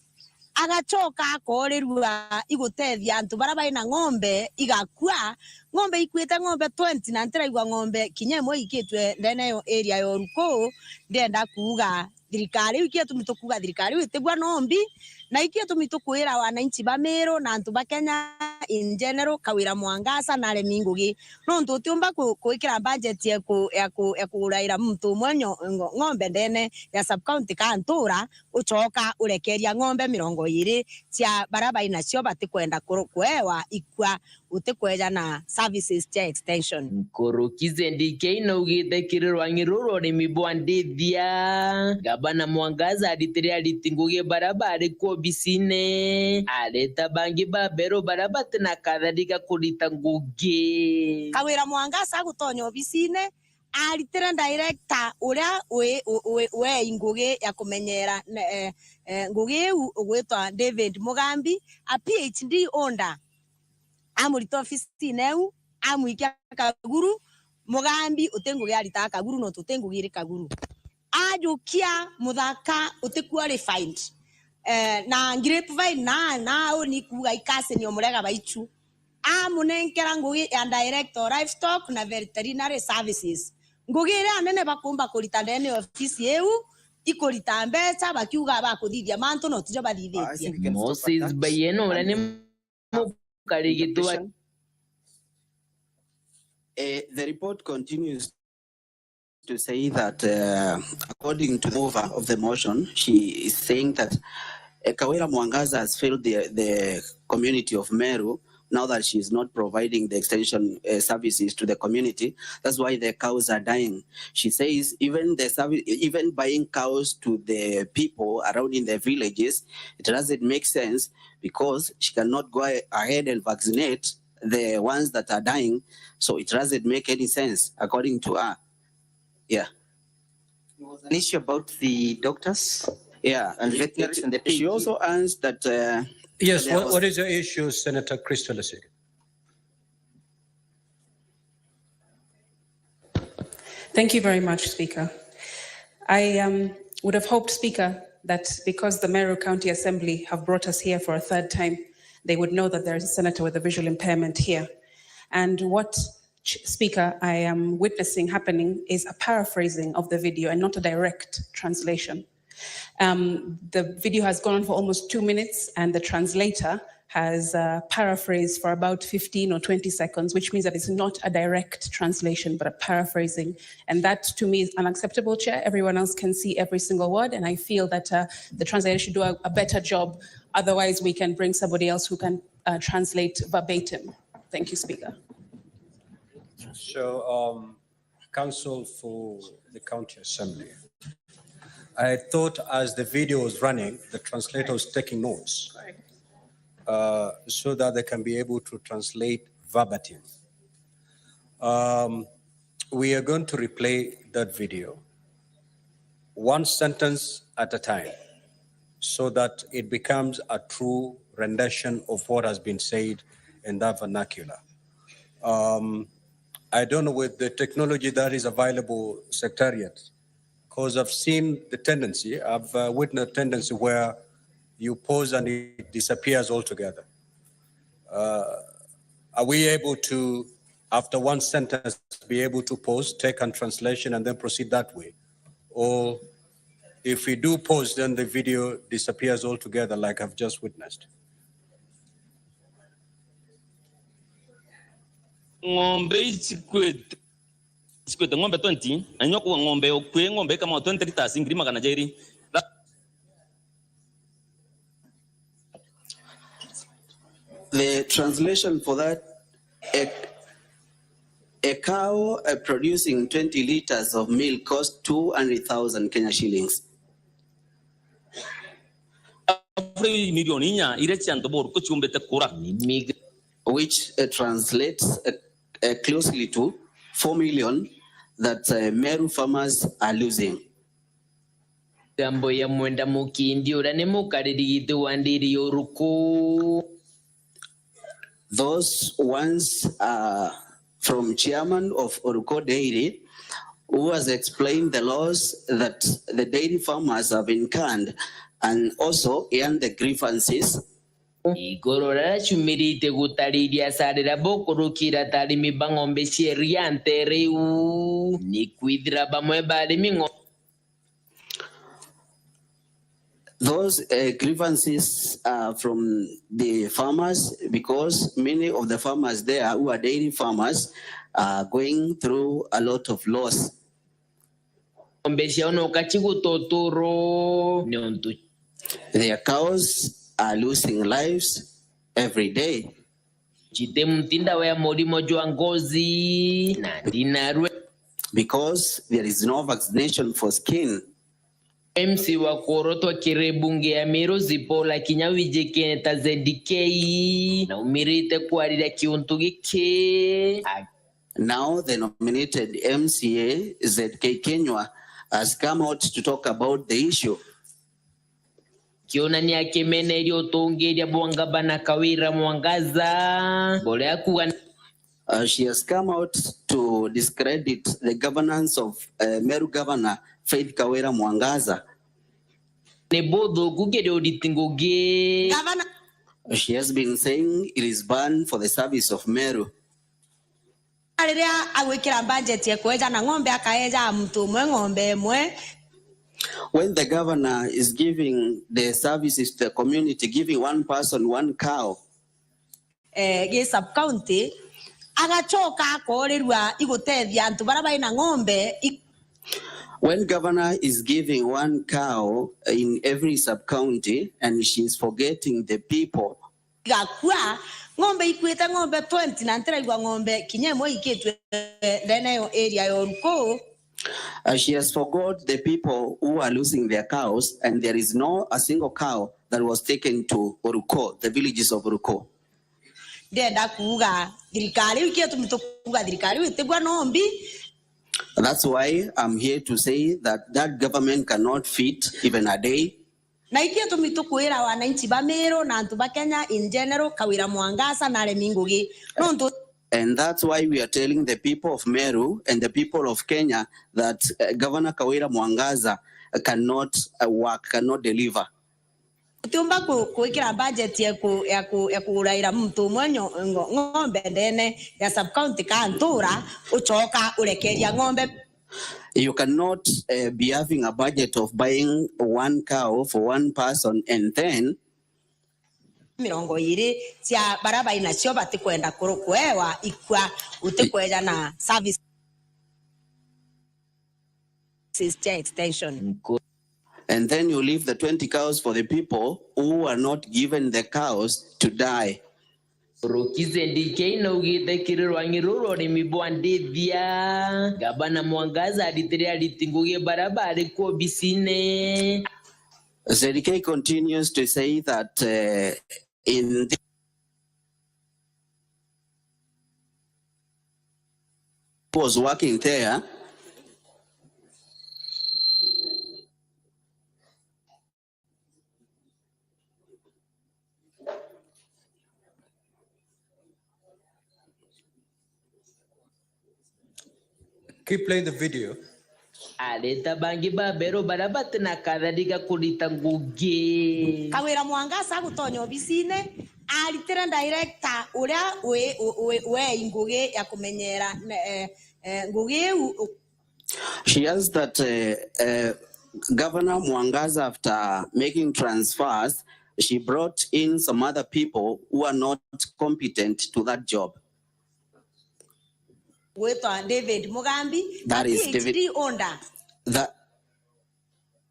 Speaker 8: agachoka akorirwa igutethia antu bara baina ng'ombe igakua ng'ombe ikwite ng'ombe 20 na ntiraigwa ng'ombe kinya imwe ikitwe ndene yo area yo ruko ndenda kuga thirikari ikia tumitukuga thirikari witigwa nombi na ikia tumitukwira wananchi ba Meru na antu ba Kenya in general Kawira Mwangaza na aremi ngugi no ntutiumba kuikira budget ya kuraira mtu mwenyo ng'ombe ndene ya sub county ka ntura uchoka urekeria ng'ombe 20 cia baraba inacio batikwenda kuewa ikwa utikweja na services cia extension
Speaker 10: Kurukize ndike inaugite kirirwa ngiruro ni mibwandithia gabana Mwangaza aditiria litinguge barabara ko bisine aleta bangi babero barabate na kadhalika kulita nguge
Speaker 8: Kawira Mwangaza gutonyo bisine aritira director uria we ngugi ya kumenyera ngugi ugwitwa David Mugambi a PhD holder amurito office neu amwikia kaguru Mugambi utengugi arita kaguru no tutengugire kaguru ajukia muthaka utiqualified na grapevine na oni kuga ikase ni omurega baichu amunenkera ngugi ya director livestock na veterinary services ngugi ira nene bakumba kurita ndene office eu ikurita mbeca bakiuga bakuthithia mantu no tijo bathithithie
Speaker 10: Moses Bayeno ura ni mukarigitwa.
Speaker 11: The report continues to say that according to the mover of the motion, she is saying that Kawira Mwangaza has failed the community of Meru now that she is not providing the extension services to the community. That's why the cows are dying. She says even buying cows to the people around in the villages, it doesn't make sense because she cannot go ahead and vaccinate the ones that are dying. So it doesn't make any sense according to her. Yeah.
Speaker 4: It was an issue about the doctors.
Speaker 11: Yeah, and she also answered that.
Speaker 2: Yes, what is your issue, Senator Crystal?
Speaker 12: Thank you very much, Speaker. I would have hoped, Speaker, that because the Meru County Assembly have brought us here for a third time, they would know that there is a senator with a visual impairment here. And what, Speaker, I am witnessing happening is a paraphrasing of the video and not a direct translation. The video has gone on for almost 2 minutes, and the translator has paraphrased for about 15 or 20 seconds, which means that it's not a direct translation, but a paraphrasing. And that, to me, is unacceptable, Chair. Everyone else can see every single word, and I feel that the translator should do a better job. Otherwise, we can bring somebody else who can translate verbatim. Thank you, Speaker.
Speaker 2: So, Council for the County Assembly. I thought as the video was running, the translator was taking notes so that they can be able to translate verbatim. We are going to replay that video, one sentence at a time, so that it becomes a true rendition of what has been said in that vernacular. I don't know with the technology that is available, Secretariat, because I've seen the tendency, I've witnessed a tendency where you pause and it disappears altogether. Are we able to, after one sentence, be able to pause, take a translation, and then proceed that way? Or if we do pause, then the video disappears altogether like I've just witnessed?
Speaker 9: Ngombe 20 anyoko ngombe okwe ngombe kama 20 liters ngirima kana jeri.
Speaker 11: The translation for that, a cow producing 20 liters of milk costs 200,000 Kenya shillings. Which translates closely to 4 million that Meru farmers are losing. Those ones are from chairman of Oruko Dairy, who has explained the laws that the dairy farmers have been canned, and also and the grievances.
Speaker 10: Igorora chumirite gutariria sarira bokurukira tarimi bangombe sheriante reu ni kwidra bamwe barimi.
Speaker 11: Those grievances are from the farmers, because many of the farmers there who are dairy farmers are going through a lot of loss. Their cows are losing lives every day. Because there is no vaccination for skin.
Speaker 10: MC wa koroto kirebunge ya Meru zipola kinyawije keneta ZDK na umirite kuarira kiuntugike.
Speaker 11: Now the nominated MCA ZK Kenywa has come out to talk about the issue.
Speaker 10: Kiona ni akemene ilio tongeria Mwangaza na Kawira Mwangaza. Bolea kuwa
Speaker 11: she has come out to discredit the governance of Meru Governor Faith Kawira Mwangaza. She has been saying it is banned for the service of Meru. When the governor is giving the services to the community, giving one person one cow,
Speaker 8: sub-county,
Speaker 11: when governor is giving one cow in every sub-county and she's forgetting the people, she has forgot the people who are losing their cows, and there is no a single cow that was taken to Oruko, the villages of Oruko. That's why I'm here to say that that government cannot fit even a day.
Speaker 8: In general, Kawira Mwangaza na Remingugi.
Speaker 11: And that's why we are telling the people of Meru and the people of Kenya that Governor Kawira Mwangaza cannot work, cannot deliver.
Speaker 8: Tumba kuwekera budget ya kuraira mtu mwenye ng'ombe ndene ya sub county kantura uchoka urekeria ng'ombe.
Speaker 11: You cannot be having a budget of buying one cow for one person and then
Speaker 8: mirongo iri cia baraba inacio batikwenda kuewa ikwa utikweja na service extension.
Speaker 11: And then you leave the 20 cows for the people who are not given the cows to die.
Speaker 10: Gabana Mwangaza barabara ko bisine.
Speaker 11: ZDK continues to say that in the was working there,
Speaker 2: keep playing the video.
Speaker 10: Aleta bangi babero barabate na kadhalika kulita ngugi.
Speaker 8: Kawira Mwangaza gutonya obisine alitera director uria we ngugi ya kumenyera ngugi.
Speaker 11: She has that Governor Mwangaza, after making transfers, she brought in some other people who are not competent to that job.
Speaker 8: David Mugambi,
Speaker 11: that is
Speaker 8: PhD
Speaker 11: David.
Speaker 8: Onda.
Speaker 11: That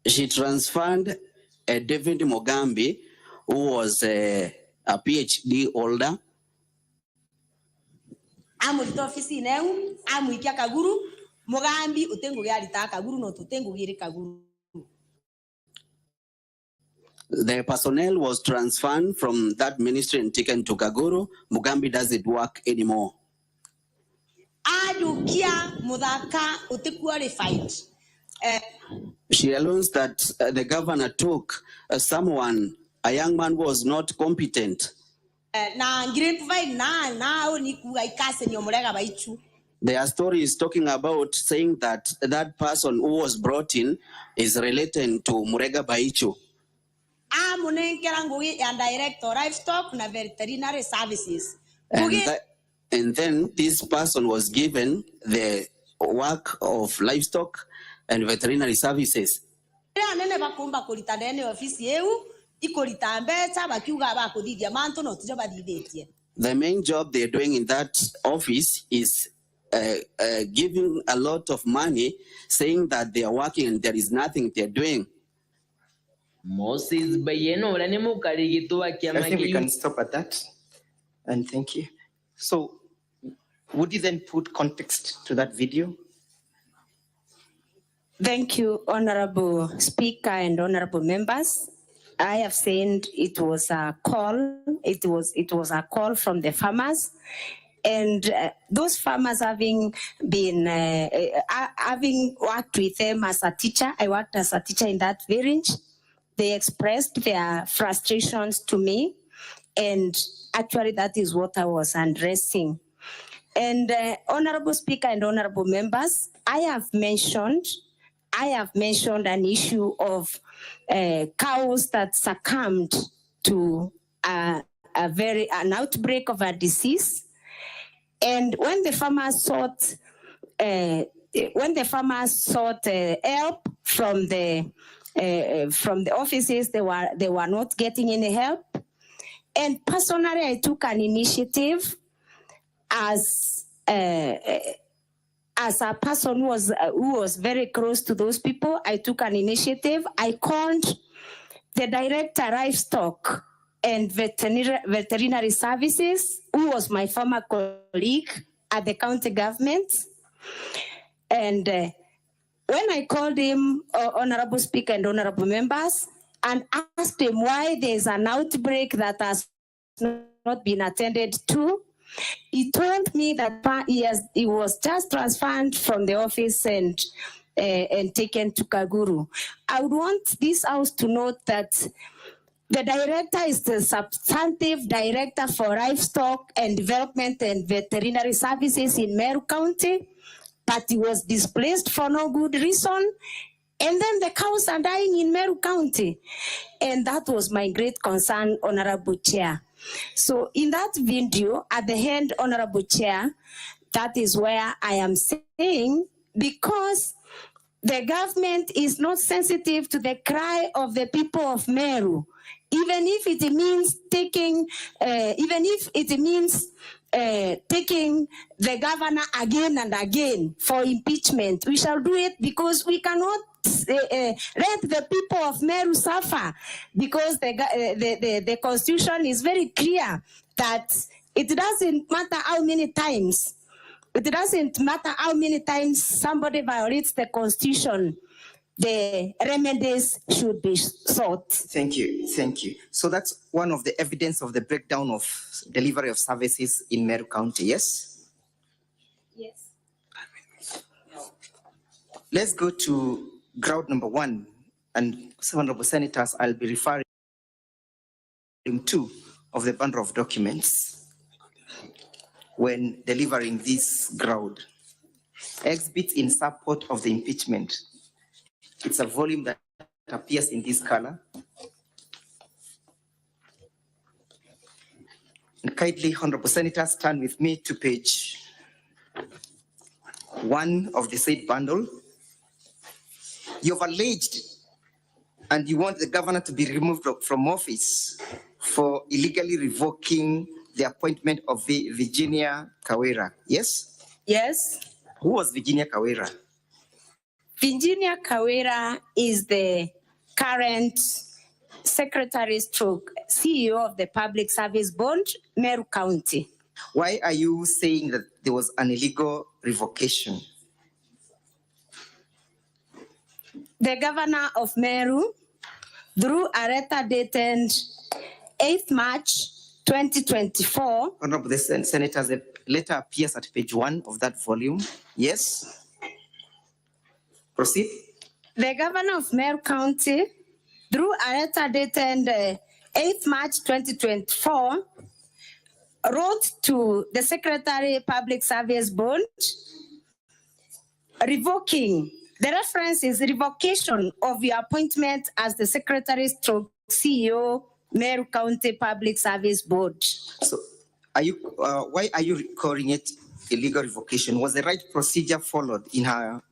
Speaker 11: she transferred David Mugambi, who was a PhD holder.
Speaker 8: Amulito ofisi neu, amuikia Kaguru, Mugambi utengugi alita Kaguru no tutengugi Kaguru.
Speaker 11: The personnel was transferred from that ministry and taken to Kaguru. Mugambi doesn't work anymore. She allows that the governor took someone, a young man who was not competent. Their story is talking about saying that that person who was brought in is related to Murega Baichu.
Speaker 8: Director livestock na veterinary services.
Speaker 11: And then this person was given the work of livestock and veterinary services. The main job they're doing in that office is giving a lot of money, saying that they are working and there is nothing they're doing.
Speaker 4: I think we can stop at that. And thank you. So, would you then put context to that video?
Speaker 5: Thank you, Honorable Speaker and Honorable members. I have said it was a call. It was a call from the farmers, and those farmers having been having worked with them as a teacher. I worked as a teacher in that village. They expressed their frustrations to me, and actually that is what I was addressing. And Honorable Speaker and Honorable members, I have mentioned an issue of cows that succumbed to an outbreak of a disease. And when the farmers sought help from the offices, they were not getting any help. And personally, I took an initiative as a person who was very close to those people. I took an initiative. I called the director livestock and veterinary services, who was my former colleague at the county government. And when I called him, Honorable Speaker and Honorable members, and asked him why there's an outbreak that has not been attended to, he told me that he was just transferred from the office and taken to Kaguru. I would want this house to note that The director is the substantive director for livestock and development and veterinary services in Meru County, but he was displaced for no good reason. And then the cows are dying in Meru County. And that was my great concern, Honorable Chair. So in that video, at the end, Honorable Chair, that is where I am saying, because the government is not sensitive to the cry of the people of Meru, even if it means taking, taking the governor again and again for impeachment. We shall do it because we cannot let the people of Meru suffer, because the constitution is very clear that it doesn't matter how many times. It doesn't matter how many times somebody violates the constitution, the remedies should be sought.
Speaker 4: Thank you, thank you. So that's one of the evidence of the breakdown of delivery of services in Meru County, yes?
Speaker 5: Yes.
Speaker 4: Let's go to ground number 1, and honorable senators, I'll be referring to of the bundle of documents when delivering this ground. Exhibit in support of the impeachment. It's a volume that appears in this color. And kindly, honorable senators, stand with me to page 1 of the said bundle. You've alleged and you want the governor to be removed from office for illegally revoking the appointment of Virginia Kawira, yes?
Speaker 5: Yes.
Speaker 4: Who was Virginia Kawira?
Speaker 5: Virginia Kawira is the current secretary/stroke CEO of the Public Service Board, Meru County.
Speaker 4: Why are you saying that there was an illegal revocation?
Speaker 5: The governor of Meru, through a letter dated 8th March 2024.
Speaker 4: Honorable the senators, the letter appears at page 1 of that volume. Yes? Proceed.
Speaker 5: The governor of Meru County, through a letter dated 8th March 2024, wrote to the Secretary Public Service Board revoking, the reference is revocation of your appointment as the Secretary/stroke CEO, Meru County Public Service Board.
Speaker 4: So, are you? Why are you calling it illegal revocation? Was the right procedure followed in her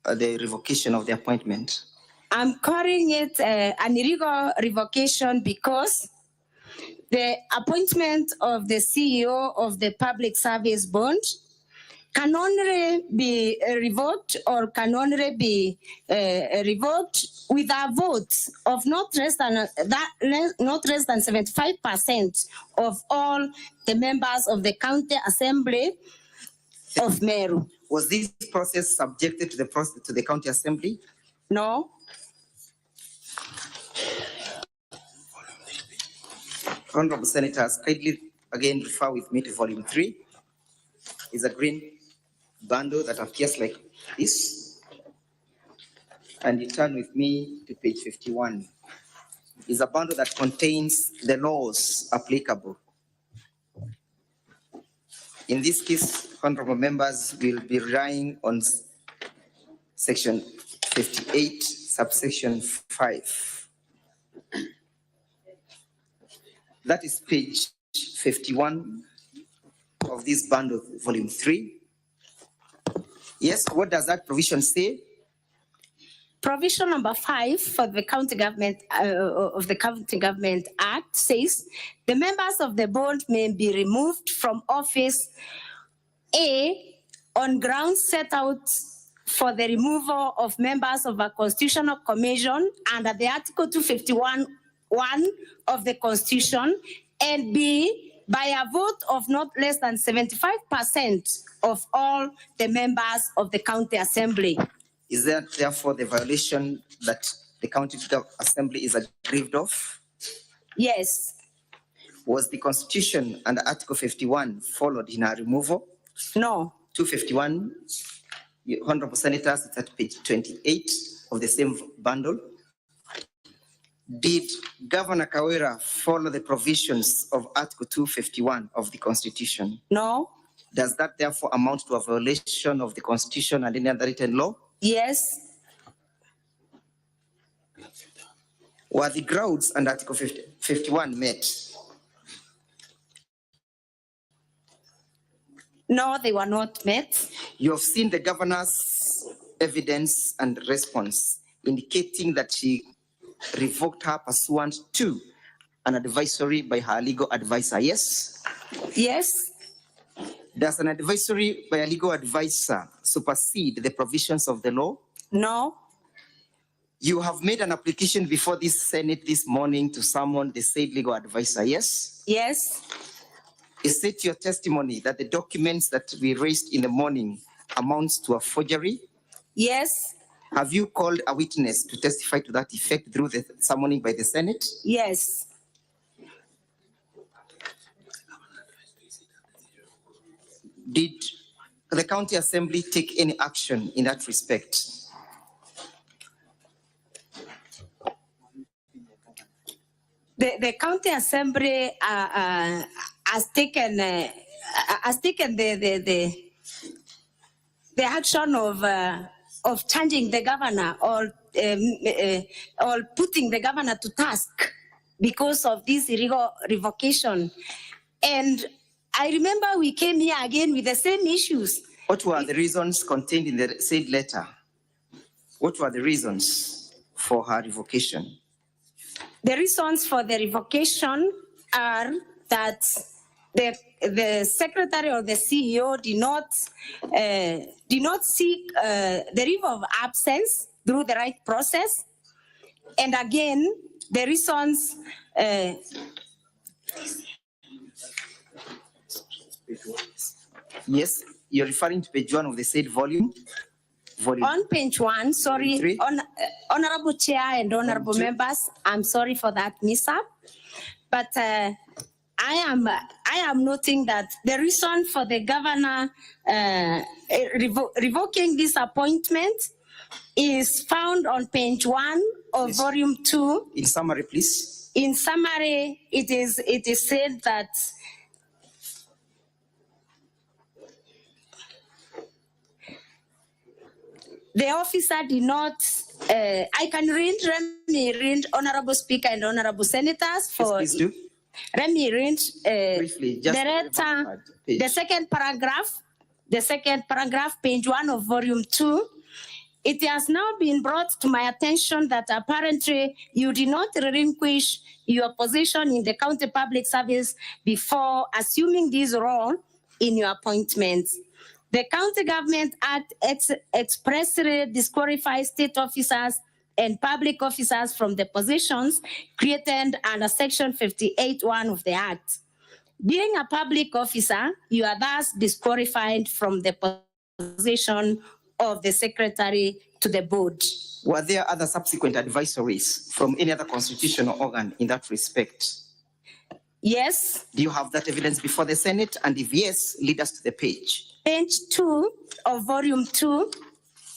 Speaker 4: the revocation of the appointment?
Speaker 5: I'm calling it an illegal revocation because the appointment of the CEO of the Public Service Board can only be revoked or can only be revoked with a vote of not less than 75% of all the members of the County Assembly of Meru.
Speaker 4: Was this process subjected to the County Assembly?
Speaker 5: No.
Speaker 4: Honorable senators, kindly again refer with me to volume 3. It's a green bundle that appears like this. And you turn with me to page 51. It's a bundle that contains the laws applicable. In this case, honorable members will be relying on section 58, subsection 5. That is page 51 of this bundle, volume 3. Yes, what does that provision say?
Speaker 5: Provision number 5 for the County Government of the County Government Act says the members of the board may be removed from office A on grounds set out for the removal of members of a constitutional commission under the Article 251(1) of the Constitution, and B by a vote of not less than 75% of all the members of the County Assembly.
Speaker 4: Is that therefore the violation that the County Assembly is aggrieved of?
Speaker 5: Yes.
Speaker 4: Was the Constitution under Article 51 followed in our removal?
Speaker 5: No.
Speaker 4: 251, honorable senators, it's at page 28 of the same bundle. Did Governor Kawira follow the provisions of Article 251 of the Constitution?
Speaker 5: No.
Speaker 4: Does that therefore amount to a violation of the Constitution and any other written law?
Speaker 5: Yes.
Speaker 4: Were the grounds under Article 51 met?
Speaker 5: No, they were not met.
Speaker 4: You have seen the governor's evidence and response indicating that she revoked her pursuant to an advisory by her legal advisor, yes?
Speaker 5: Yes.
Speaker 4: Does an advisory by a legal advisor supersede the provisions of the law?
Speaker 5: No.
Speaker 4: You have made an application before this Senate this morning to summon the said legal advisor, yes?
Speaker 5: Yes.
Speaker 4: Is it your testimony that the documents that we raised in the morning amounts to a forgery?
Speaker 5: Yes.
Speaker 4: Have you called a witness to testify to that effect through the summoning by the Senate?
Speaker 5: Yes.
Speaker 4: Did the County Assembly take any action in that respect?
Speaker 5: The County Assembly has taken the action of changing the governor or putting the governor to task because of this illegal revocation. And I remember we came here again with the same issues.
Speaker 4: What were the reasons contained in the said letter? What were the reasons for her revocation?
Speaker 5: The reasons for the revocation are that the secretary or the CEO did not seek the leave of absence through the right process. And again, the reasons
Speaker 4: yes, you're referring to page 1 of the said volume?
Speaker 5: On page 1, sorry, Honorable Chair and Honorable members, I'm sorry for that mishap, but I am noting that the reason for the governor revoking this appointment is found on page 1 of volume 2.
Speaker 4: In summary, please.
Speaker 5: In summary, it is said that the officer did not, I can read, Honorable Speaker and Honorable Senators for,
Speaker 4: yes, please do.
Speaker 5: Let me read
Speaker 4: Briefly, just
Speaker 5: the second paragraph, page 1 of volume 2. It has now been brought to my attention that apparently you did not relinquish your position in the county public service before assuming this role in your appointments. The County Government Act expressly disqualifies state officers and public officers from the positions created under Section 58(1) of the Act. Being a public officer, you are thus disqualified from the position of the secretary to the board.
Speaker 4: Were there other subsequent advisories from any other constitutional organ in that respect?
Speaker 5: Yes.
Speaker 4: Do you have that evidence before the Senate? And if yes, lead us to the page.
Speaker 5: Page 2 of volume 2,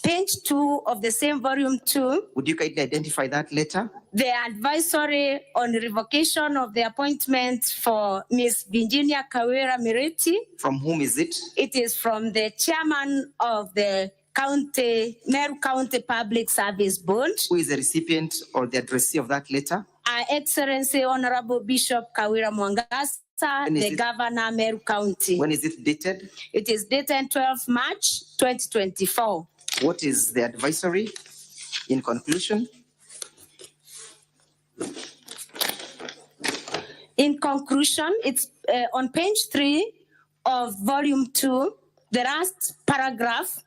Speaker 5: page 2 of the same volume 2.
Speaker 4: Would you kindly identify that letter?
Speaker 5: The advisory on revocation of the appointment for Ms. Virginia Kawira Miriti.
Speaker 4: From whom is it?
Speaker 5: It is from the chairman of the Meru County Public Service Board.
Speaker 4: Who is the recipient or the addressee of that letter?
Speaker 5: Our Excellency Honorable Bishop Kawira Mwangaza, the Governor, Meru County.
Speaker 4: When is it dated?
Speaker 5: It is dated 12 March 2024.
Speaker 4: What is the advisory in conclusion?
Speaker 5: In conclusion, it's on page 3 of volume 2, the last paragraph.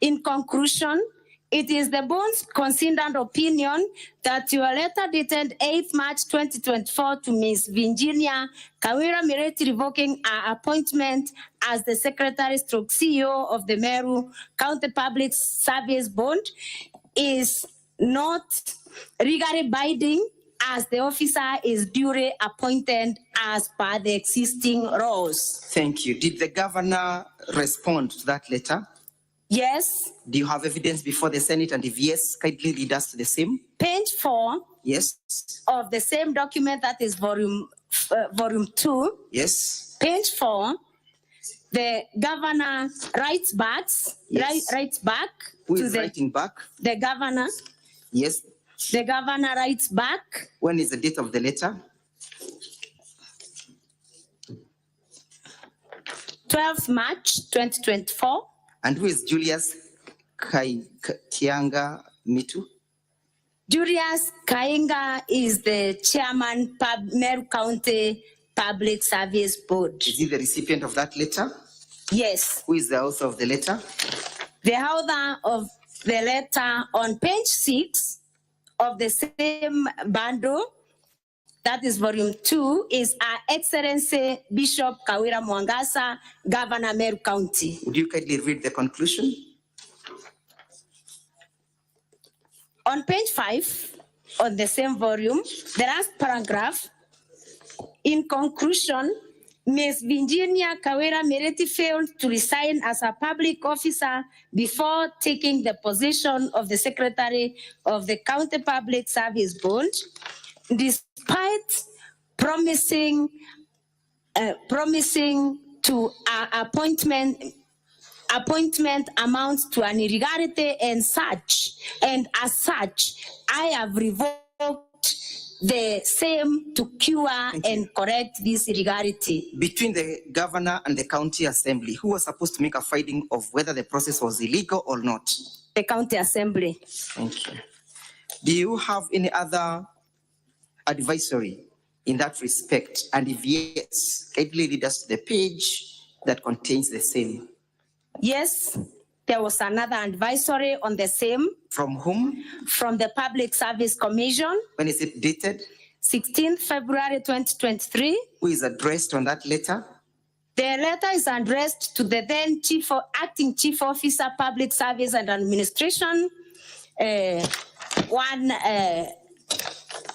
Speaker 5: In conclusion, it is the board's considered opinion that your letter dated 8 March 2024 to Ms. Virginia Kawira Miriti revoking her appointment as the Secretary/CEO of the Meru County Public Service Board is not legally binding, as the officer is duly appointed as per the existing laws.
Speaker 4: Thank you. Did the governor respond to that letter?
Speaker 5: Yes.
Speaker 4: Do you have evidence before the Senate? And if yes, kindly read us the same.
Speaker 5: Page 4
Speaker 4: Yes.
Speaker 5: of the same document, that is volume 2.
Speaker 4: Yes.
Speaker 5: Page 4, the governor writes back.
Speaker 4: Yes.
Speaker 5: Writes back.
Speaker 4: Who
Speaker 5: to
Speaker 4: is
Speaker 5: the,
Speaker 4: writing back?
Speaker 5: The governor.
Speaker 4: Yes.
Speaker 5: The governor writes back.
Speaker 4: When is the date of the letter?
Speaker 5: 12th March 2024.
Speaker 4: And who is Julius Kianga Mitu?
Speaker 5: Julius Kainga is the chairman, Meru County Public Service Board.
Speaker 4: Is he the recipient of that letter?
Speaker 5: Yes.
Speaker 4: Who is the author of the letter?
Speaker 5: The author of the letter on page 6 of the same bundle, that is volume 2, is Our Excellency Bishop Kawira Mwangaza, Governor Meru County.
Speaker 4: Would you kindly read the conclusion?
Speaker 5: On page 5 of the same volume, the last paragraph, in conclusion, Ms. Virginia Kawira Mereti failed to resign as a public officer before taking the position of the Secretary of the County Public Service Board, despite promising to appointment amounts to an irregularity and as such, I have revoked the same to cure and correct this irregularity.
Speaker 4: Between the governor and the county assembly, who was supposed to make a finding of whether the process was illegal or not?
Speaker 5: The county assembly.
Speaker 4: Thank you. Do you have any other advisory in that respect? And if yes, kindly read us the page that contains the same.
Speaker 5: Yes, there was another advisory on the same.
Speaker 4: From whom?
Speaker 5: From the Public Service Commission.
Speaker 4: When is it dated?
Speaker 5: 16th February 2023.
Speaker 4: Who is addressed on that letter?
Speaker 5: The letter is addressed to the then Acting Chief Officer, Public Service and Administration,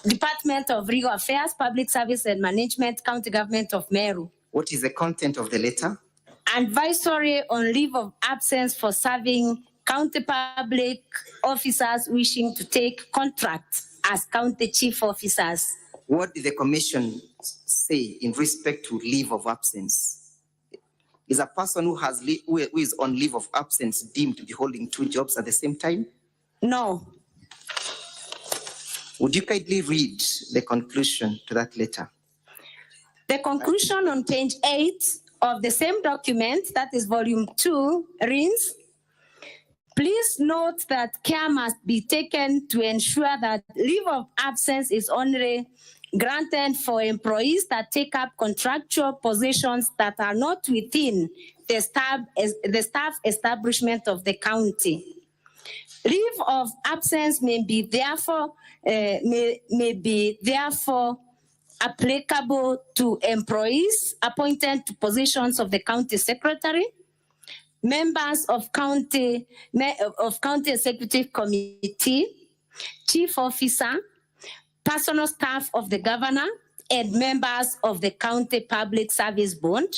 Speaker 5: Department of Legal Affairs, Public Service and Management, County Government of Meru.
Speaker 4: What is the content of the letter?
Speaker 5: Advisory on leave of absence for serving county public officers wishing to take contracts as county chief officers.
Speaker 4: What did the commission say in respect to leave of absence? Is a person who is on leave of absence deemed to be holding 2 jobs at the same time?
Speaker 5: No.
Speaker 4: Would you kindly read the conclusion to that letter?
Speaker 5: The conclusion on page 8 of the same document, that is volume 2, reads, please note that care must be taken to ensure that leave of absence is only granted for employees that take up contractual positions that are not within the staff establishment of the county. Leave of absence may be therefore applicable to employees appointed to positions of the county secretary, members of county executive committee, chief officer, personal staff of the governor, and members of the county public service board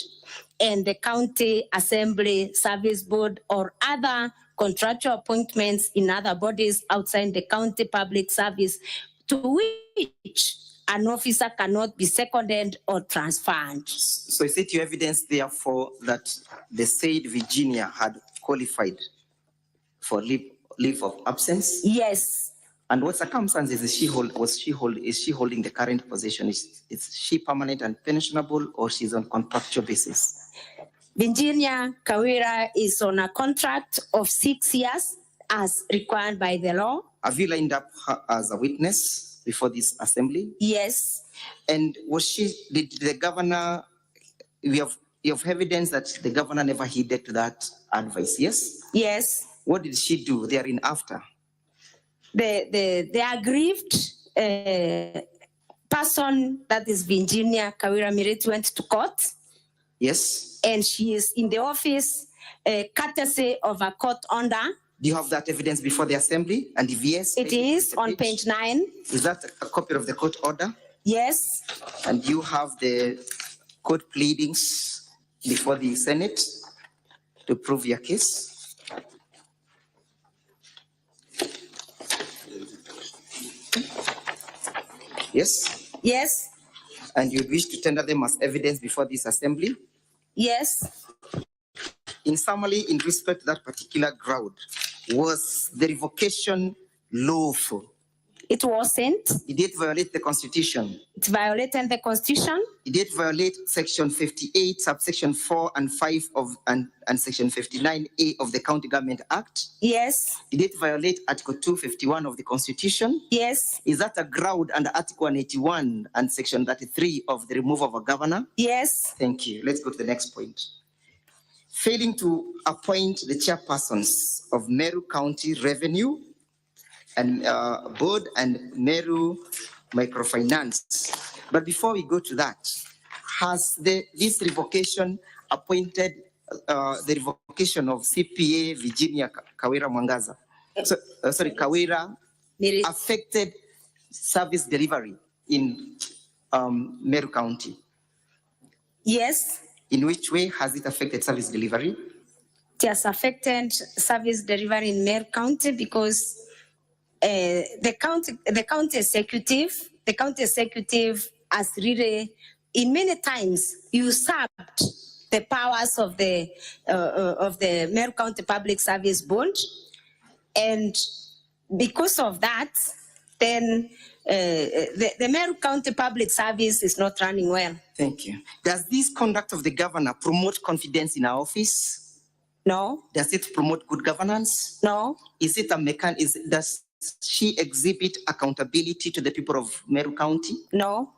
Speaker 5: and the county assembly service board or other contractual appointments in other bodies outside the county public service to which an officer cannot be seconded or transferred.
Speaker 4: So is it your evidence, therefore, that the said Virginia had qualified for leave of absence?
Speaker 5: Yes.
Speaker 4: And what circumstances is she holding the current position? Is she permanent and pensionable, or she's on contractual basis?
Speaker 5: Virginia Kawira is on a contract of 6 years as required by the law.
Speaker 4: Have you lined up her as a witness before this assembly?
Speaker 5: Yes.
Speaker 4: And did the governor, you have evidence that the governor never heeded to that advice, yes?
Speaker 5: Yes.
Speaker 4: What did she do therein after?
Speaker 5: The aggrieved person, that is Virginia Kawira Mireti, went to court.
Speaker 4: Yes.
Speaker 5: And she is in the office courtesy of a court order.
Speaker 4: Do you have that evidence before the assembly? And if yes,
Speaker 5: it is on page 9.
Speaker 4: Is that a copy of the court order?
Speaker 5: Yes.
Speaker 4: And you have the court pleadings before the Senate to prove your case? Yes?
Speaker 5: Yes.
Speaker 4: And you wish to tender them as evidence before this assembly?
Speaker 5: Yes.
Speaker 4: In summary, in respect to that particular ground, was the revocation lawful?
Speaker 5: It wasn't.
Speaker 4: Did it violate the Constitution?
Speaker 5: It violated the Constitution.
Speaker 4: Did it violate Section 58, subsection 4 and 5 of and Section 59A of the County Government Act?
Speaker 5: Yes.
Speaker 4: Did it violate Article 251 of the Constitution?
Speaker 5: Yes.
Speaker 4: Is that a ground under Article 181 and Section 33 of the removal of a governor?
Speaker 5: Yes.
Speaker 4: Thank you. Let's go to the next point. Failing to appoint the chairpersons of Meru County Revenue and Board and Meru Microfinance. But before we go to that, has this revocation appointed the revocation of CPA Virginia Kawira Mwangaza? Kawira affected service delivery in Meru County?
Speaker 5: Yes.
Speaker 4: In which way has it affected service delivery?
Speaker 5: It has affected service delivery in Meru County because the county executive has really, in many times, usurped the powers of the Meru County Public Service Board, and because of that, then the Meru County Public Service is not running well.
Speaker 4: Thank you. Does this conduct of the governor promote confidence in our office?
Speaker 5: No.
Speaker 4: Does it promote good governance?
Speaker 5: No.
Speaker 4: Is it a mechanism? Does she exhibit accountability to the people of Meru County?
Speaker 5: No.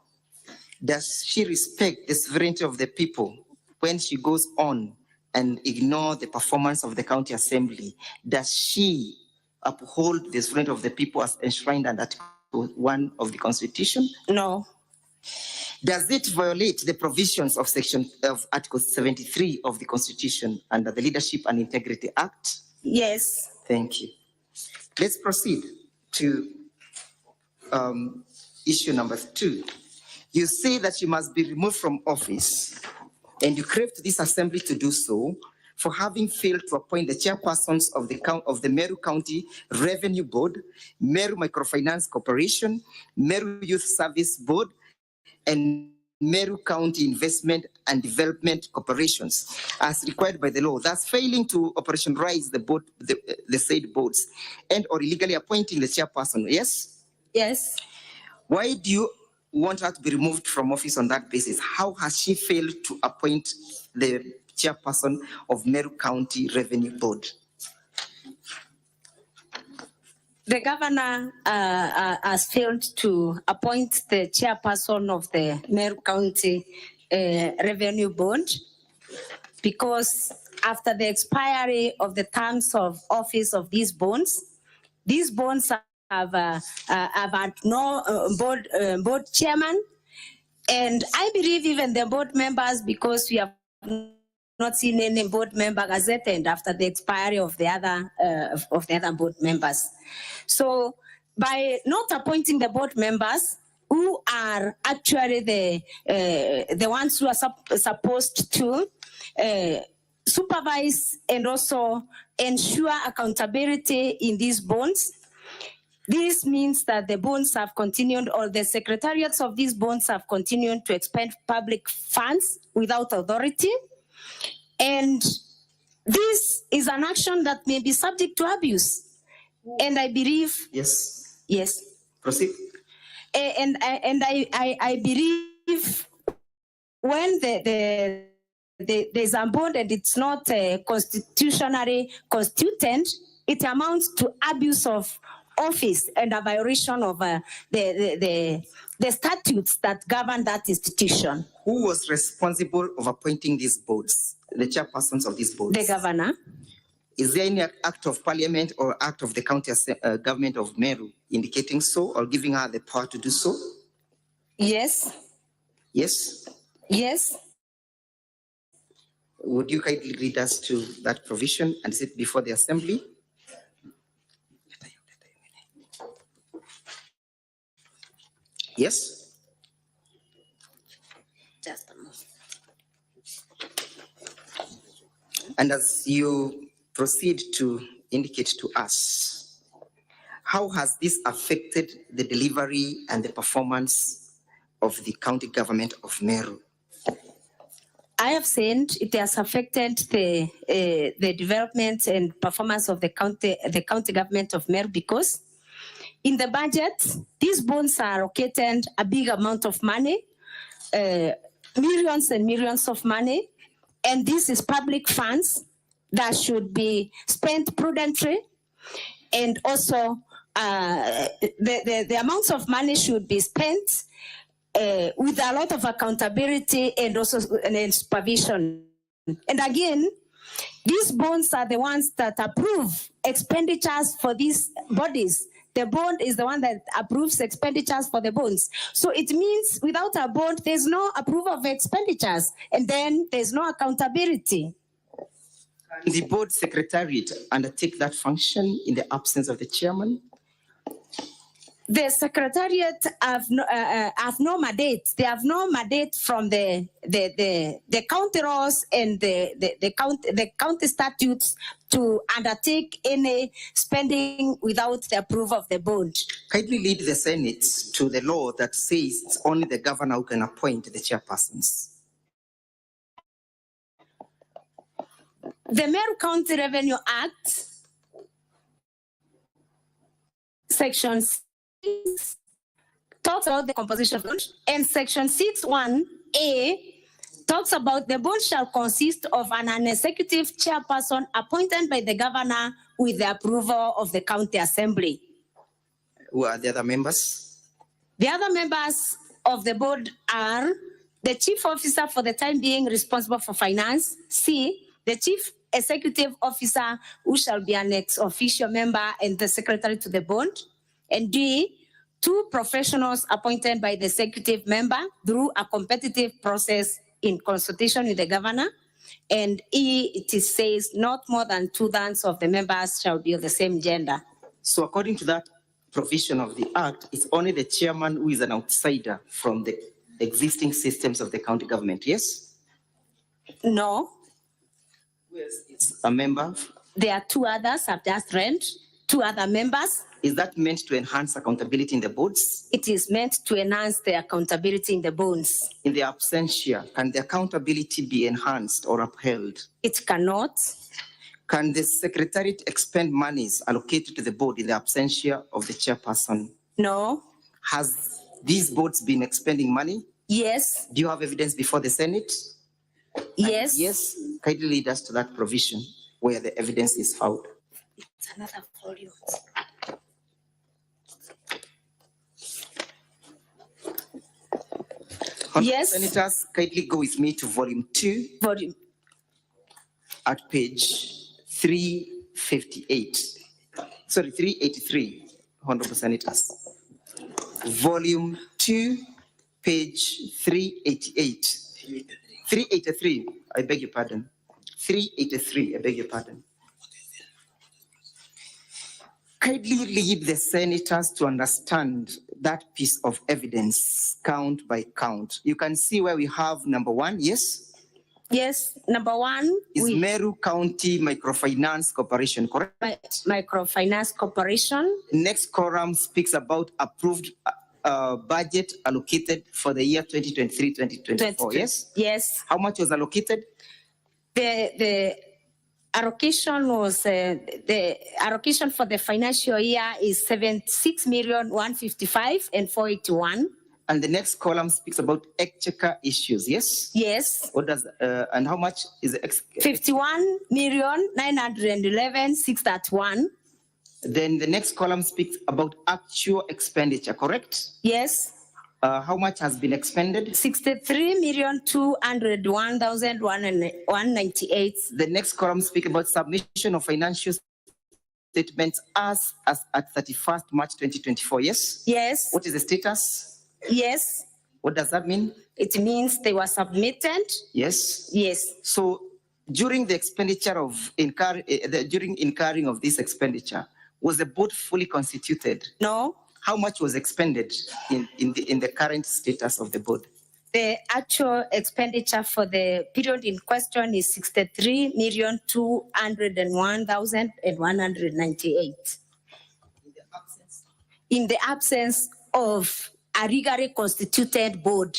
Speaker 4: Does she respect the sovereignty of the people when she goes on and ignore the performance of the county assembly? Does she uphold the sovereignty of the people as enshrined under Article 1 of the Constitution?
Speaker 5: No.
Speaker 4: Does it violate the provisions of Article 73 of the Constitution under the Leadership and Integrity Act?
Speaker 5: Yes.
Speaker 4: Thank you. Let's proceed to issue number 2. You say that you must be removed from office, and you crave to this assembly to do so for having failed to appoint the chairpersons of the Meru County Revenue Board, Meru Microfinance Corporation, Meru Youth Service Board, and Meru County Investment and Development Corporations as required by the law, thus failing to operationalize the said boards and or illegally appointing the chairperson. Yes?
Speaker 5: Yes.
Speaker 4: Why do you want her to be removed from office on that basis? How has she failed to appoint the chairperson of Meru County Revenue Board?
Speaker 5: The governor has failed to appoint the chairperson of the Meru County Revenue Board because after the expiry of the terms of office of these bonds have had no board chairman, and I believe even the board members, because we have not seen any board member gazetted after the expiry of the other board members. So by not appointing the board members, who are actually the ones who are supposed to supervise and also ensure accountability in these bonds, this means that the bonds have continued, or the secretariats of these bonds have continued to expend public funds without authority. And this is an action that may be subject to abuse. And I believe...
Speaker 4: Yes.
Speaker 5: Yes.
Speaker 4: Proceed.
Speaker 5: And I believe when there's a board and it's not constitutionally constituted, it amounts to abuse of office and a violation of the statutes that govern that institution.
Speaker 4: Who was responsible of appointing these boards, the chairpersons of these boards?
Speaker 5: The governor.
Speaker 4: Is there any act of parliament or act of the county government of Meru indicating so or giving her the power to do so?
Speaker 5: Yes.
Speaker 4: Yes?
Speaker 5: Yes.
Speaker 4: Would you kindly read us to that provision and sit before the assembly? Yes?
Speaker 5: Just a moment.
Speaker 4: And as you proceed to indicate to us, How has this affected the delivery and the performance of the county government of Meru?
Speaker 5: I have said it has affected the development and performance of the county government of Meru because in the budget, these bonds are allocated a big amount of money, millions and millions of money, and this is public funds that should be spent prudently, and also the amounts of money should be spent with a lot of accountability and also and supervision. And again, these bonds are the ones that approve expenditures for these bodies. The bond is the one that approves expenditures for the bonds. So it means without a bond, there's no approval of expenditures, and then there's no accountability.
Speaker 4: Can the board secretariat undertake that function in the absence of the chairman?
Speaker 5: The secretariat have no mandate. They have no mandate from the county laws and the county statutes to undertake any spending without the approval of the board.
Speaker 4: Kindly lead the Senate to the law that says it's only the governor who can appoint the chairpersons.
Speaker 5: The Meru County Revenue Act, Section 6, talks about the composition of the board, and Section 6(1)(a) talks about the board shall consist of an executive chairperson appointed by the governor with the approval of the county assembly.
Speaker 4: Who are the other members?
Speaker 5: The other members of the board are the chief officer for the time being responsible for finance, C, the chief executive officer who shall be an ex-officio member and the secretary to the board, and D, 2 professionals appointed by the executive member through a competitive process in consultation with the governor, and E, it says not more than 2/3 of the members shall be of the same gender.
Speaker 4: So according to that provision of the act, it's only the chairman who is an outsider from the existing systems of the county government, yes?
Speaker 5: No.
Speaker 4: It's a member.
Speaker 5: There are 2 others I've just read, 2 other members.
Speaker 4: Is that meant to enhance accountability in the boards?
Speaker 5: It is meant to enhance the accountability in the boards.
Speaker 4: In the absentia, can the accountability be enhanced or upheld?
Speaker 5: It cannot.
Speaker 4: Can the secretariat expend monies allocated to the board in the absentia of the chairperson?
Speaker 5: No.
Speaker 4: Has these boards been expending money?
Speaker 5: Yes.
Speaker 4: Do you have evidence before the Senate?
Speaker 5: Yes.
Speaker 4: And yes. Kindly lead us to that provision where the evidence is found.
Speaker 5: It's another volume. Yes.
Speaker 4: Senators, kindly go with me to volume 2.
Speaker 5: Volume.
Speaker 4: At page 358. Sorry, 383, Honorable Senators. Volume 2, page 388. 383, I beg your pardon. 383, I beg your pardon. Kindly lead the senators to understand that piece of evidence, count by count. You can see where we have number 1, yes?
Speaker 5: Yes, number 1
Speaker 4: is Meru County Microfinance Corporation, correct?
Speaker 5: Microfinance Corporation.
Speaker 4: Next column speaks about approved budget allocated for the year 2023-2024, yes?
Speaker 5: Yes.
Speaker 4: How much was allocated?
Speaker 5: The allocation was, the allocation for the financial year is 76,155,481.
Speaker 4: And the next column speaks about exchequer issues, yes?
Speaker 5: Yes.
Speaker 4: What does, and how much is it?
Speaker 5: 51,911,631.
Speaker 4: Then the next column speaks about actual expenditure, correct?
Speaker 5: Yes.
Speaker 4: How much has been expended?
Speaker 5: 63,201,198.
Speaker 4: The next column speaks about submission of financial statements as at 31st March 2024, yes?
Speaker 5: Yes.
Speaker 4: What is the status?
Speaker 5: Yes.
Speaker 4: What does that mean?
Speaker 5: It means they were submitted.
Speaker 4: Yes.
Speaker 5: Yes.
Speaker 4: So during the expenditure of during incurring of this expenditure, was the board fully constituted?
Speaker 5: No.
Speaker 4: How much was expended in the current status of the board?
Speaker 5: The actual expenditure for the period in question is 63,201,198. in the absence of a legally constituted board.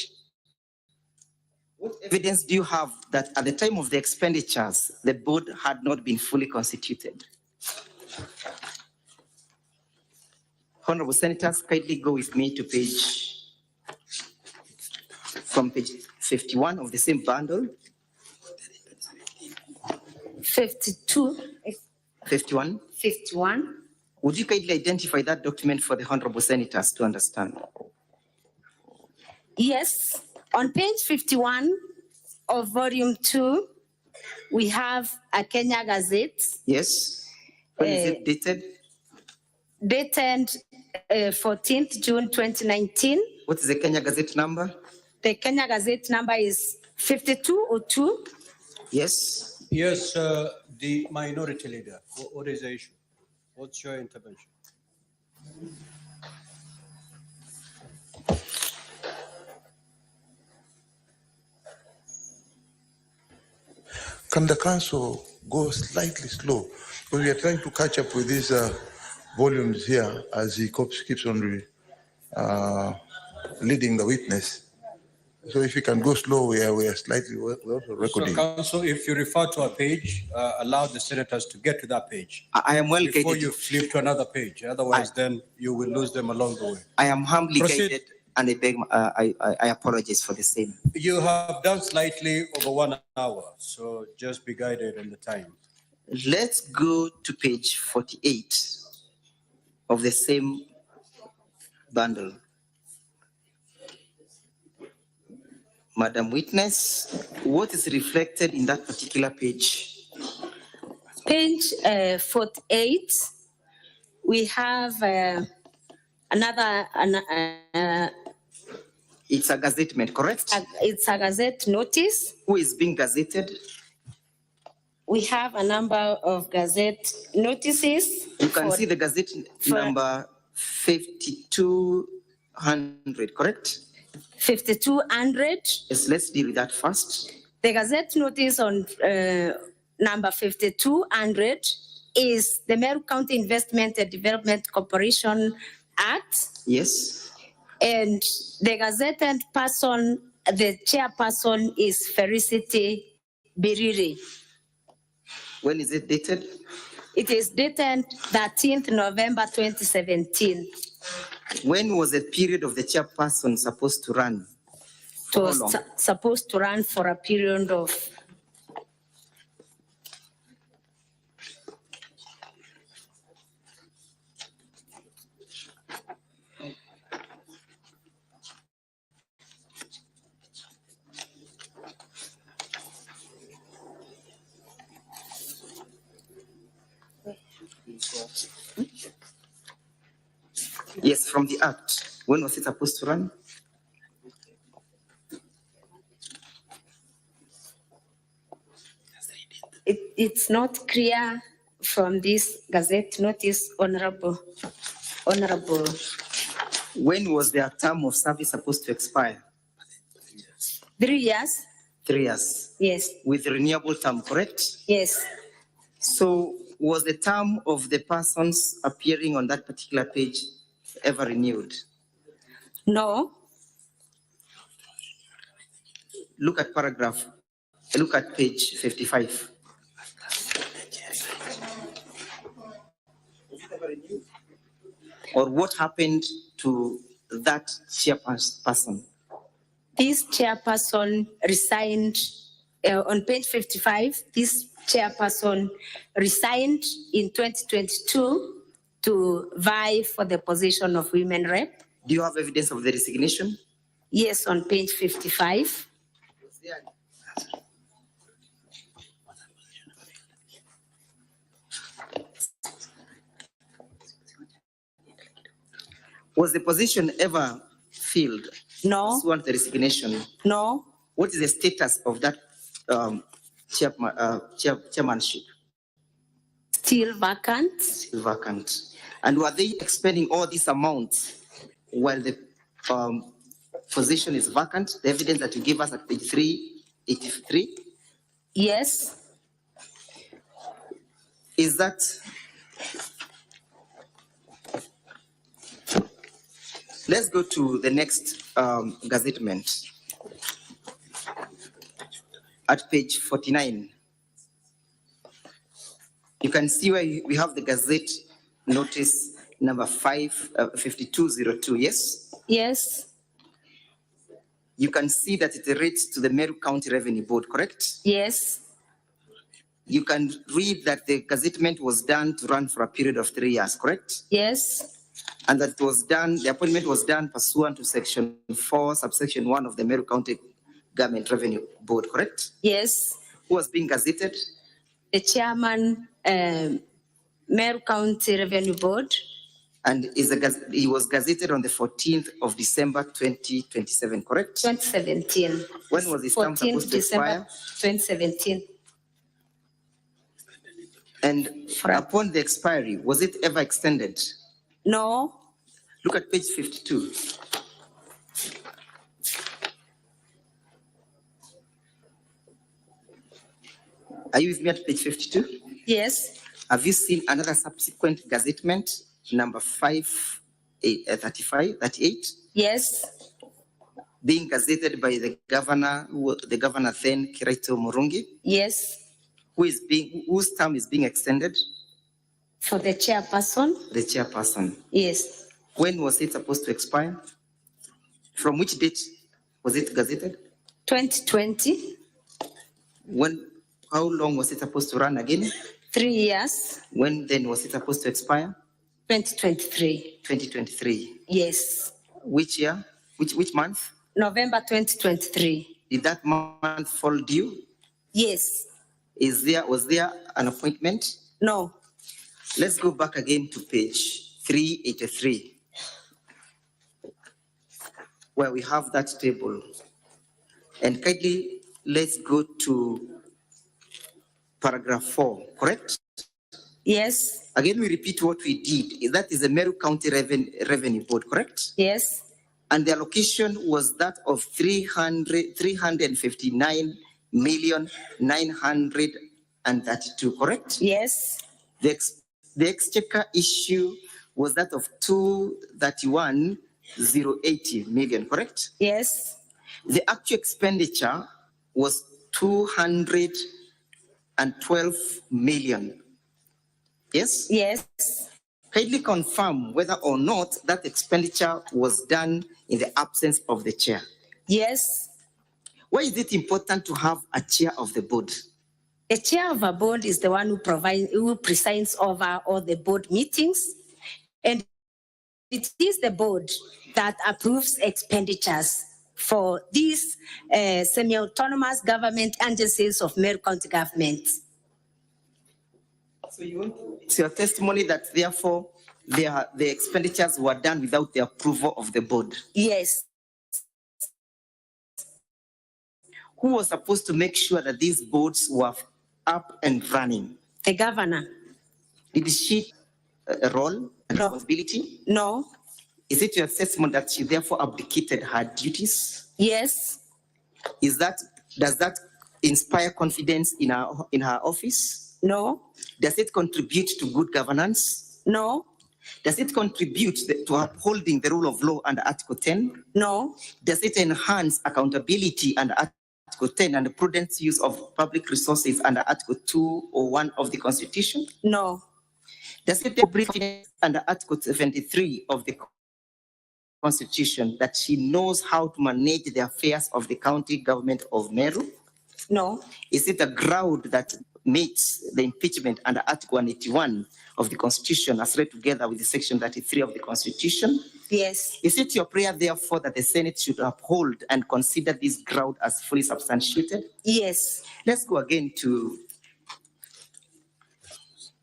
Speaker 4: What evidence do you have that at the time of the expenditures, the board had not been fully constituted? Honorable Senators, kindly go with me to page 51 of the same bundle.
Speaker 5: 52.
Speaker 4: 51.
Speaker 5: 51.
Speaker 4: Would you kindly identify that document for the Honorable Senators to understand?
Speaker 5: Yes, on page 51 of volume 2, we have a Kenya Gazette.
Speaker 4: Yes. When is it dated?
Speaker 5: Dated 14th June 2019.
Speaker 4: What is the Kenya Gazette number?
Speaker 5: The Kenya Gazette number is 5202.
Speaker 4: Yes.
Speaker 2: Yes, the minority leader. What is the issue? What's your intervention?
Speaker 13: Can the council go slightly slow? Because we are trying to catch up with these volumes here as he keeps on leading the witness. So if you can go slow, we are slightly, we're also recording.
Speaker 2: So, Council, if you refer to a page, allow the senators to get to that page.
Speaker 4: I am well guided.
Speaker 2: Before you flip to another page, otherwise then you will lose them along the way.
Speaker 4: I am humbly
Speaker 2: Proceed.
Speaker 4: guided, and I beg, I apologize for the same.
Speaker 2: You have done slightly over 1 hour, so just be guided in the time.
Speaker 4: Let's go to page 48 of the same bundle. Madam Witness, what is reflected in that particular page?
Speaker 5: Page 48, we have another,
Speaker 4: it's a gazettement, correct?
Speaker 5: It's a gazette notice.
Speaker 4: Who is being gazetted?
Speaker 5: We have a number of gazette notices.
Speaker 4: You can see the gazette number 5200, correct?
Speaker 5: 5200.
Speaker 4: Yes, let's deal with that first.
Speaker 5: The gazette notice on number 5200 is the Meru County Investment and Development Corporation Act.
Speaker 4: Yes.
Speaker 5: And the gazetted person, the chairperson is Felicity Biriri.
Speaker 4: When is it dated?
Speaker 5: It is dated 13th November 2017.
Speaker 4: When was the period of the chairperson supposed to run?
Speaker 5: It was supposed to run for a period of
Speaker 4: Yes, from the act. When was it supposed to run?
Speaker 5: It's not clear from this gazette notice, Honorable.
Speaker 4: When was their term of service supposed to expire?
Speaker 5: 3 years.
Speaker 4: 3 years.
Speaker 5: Yes.
Speaker 4: With renewable term, correct?
Speaker 5: Yes.
Speaker 4: So was the term of the persons appearing on that particular page ever renewed?
Speaker 5: No.
Speaker 4: Look at page 55. Or what happened to that chairperson?
Speaker 5: This chairperson resigned on page 55. This chairperson resigned in 2022 to vie for the position of women rep.
Speaker 4: Do you have evidence of the resignation?
Speaker 5: Yes, on page 55.
Speaker 4: Was the position ever filled?
Speaker 5: No.
Speaker 4: Pursuant to the resignation?
Speaker 5: No.
Speaker 4: What is the status of that chairmanship?
Speaker 5: Still vacant.
Speaker 4: Still vacant. And were they expending all these amounts while the position is vacant? The evidence that you give us at page 383?
Speaker 5: Yes.
Speaker 4: Is that Let's go to the next gazettement. At page 49, you can see where we have the Gazette notice number 5202, yes?
Speaker 5: Yes.
Speaker 4: You can see that it relates to the Meru County Revenue Board, correct?
Speaker 5: Yes.
Speaker 4: You can read that the gazettement was done to run for a period of 3 years, correct?
Speaker 5: Yes.
Speaker 4: And that it was done, the appointment was done pursuant to section 4, subsection 1 of the Meru County Government Revenue Board, correct?
Speaker 5: Yes.
Speaker 4: Who was being gazetted?
Speaker 5: The chairman, Meru County Revenue Board.
Speaker 4: And he was gazetted on the 14th of December 2027, correct?
Speaker 5: 2017.
Speaker 4: When was his term supposed to expire?
Speaker 5: 2017.
Speaker 4: And upon the expiry, was it ever extended?
Speaker 5: No.
Speaker 4: Look at page 52. Are you with me at page 52?
Speaker 5: Yes.
Speaker 4: Have you seen another subsequent gazettement, number 38?
Speaker 5: Yes.
Speaker 4: Being gazetted by the governor then, Kiraito Murungi?
Speaker 5: Yes.
Speaker 4: Whose term is being extended?
Speaker 5: For the chairperson?
Speaker 4: The chairperson.
Speaker 5: Yes.
Speaker 4: When was it supposed to expire? From which date was it gazetted?
Speaker 5: 2020.
Speaker 4: How long was it supposed to run again?
Speaker 5: 3 years.
Speaker 4: When then was it supposed to expire?
Speaker 5: 2023.
Speaker 4: 2023.
Speaker 5: Yes.
Speaker 4: Which year? Which month?
Speaker 5: November 2023.
Speaker 4: Did that month fall due?
Speaker 5: Yes.
Speaker 4: Was there an appointment?
Speaker 5: No.
Speaker 4: Let's go back again to page 383, where we have that table. And kindly, let's go to paragraph 4, correct?
Speaker 5: Yes.
Speaker 4: Again, we repeat what we did. That is the Meru County Revenue Board, correct?
Speaker 5: Yes.
Speaker 4: And the allocation was that of 359,932, correct?
Speaker 5: Yes.
Speaker 4: The exchequer issue was that of 231,080 million, correct?
Speaker 5: Yes.
Speaker 4: The actual expenditure was 212 million. Yes?
Speaker 5: Yes.
Speaker 4: Kindly confirm whether or not that expenditure was done in the absence of the chair.
Speaker 5: Yes.
Speaker 4: Why is it important to have a chair of the board?
Speaker 5: The chair of a board is the one who presides over all the board meetings, and it is the board that approves expenditures for these semi-autonomous government agencies of Meru County government.
Speaker 4: So it's your testimony that therefore the expenditures were done without the approval of the board?
Speaker 5: Yes.
Speaker 4: Who was supposed to make sure that these boards were up and running?
Speaker 5: The governor.
Speaker 4: Did she a role and responsibility?
Speaker 5: No.
Speaker 4: Is it your assessment that she therefore abdicated her duties?
Speaker 5: Yes.
Speaker 4: Does that inspire confidence in her office?
Speaker 5: No.
Speaker 4: Does it contribute to good governance?
Speaker 5: No.
Speaker 4: Does it contribute to upholding the rule of law under Article 10?
Speaker 5: No.
Speaker 4: Does it enhance accountability under Article 10 and the prudent use of public resources under Article 201 of the Constitution?
Speaker 5: No.
Speaker 4: Does it bring confidence under Article 73 of the Constitution that she knows how to manage the affairs of the county government of Meru?
Speaker 5: No.
Speaker 4: Is it a ground that meets the impeachment under Article 181 of the Constitution as read together with the Section 33 of the Constitution?
Speaker 5: Yes.
Speaker 4: Is it your prayer, therefore, that the Senate should uphold and consider this ground as fully substantiated?
Speaker 5: Yes.
Speaker 4: Let's go again to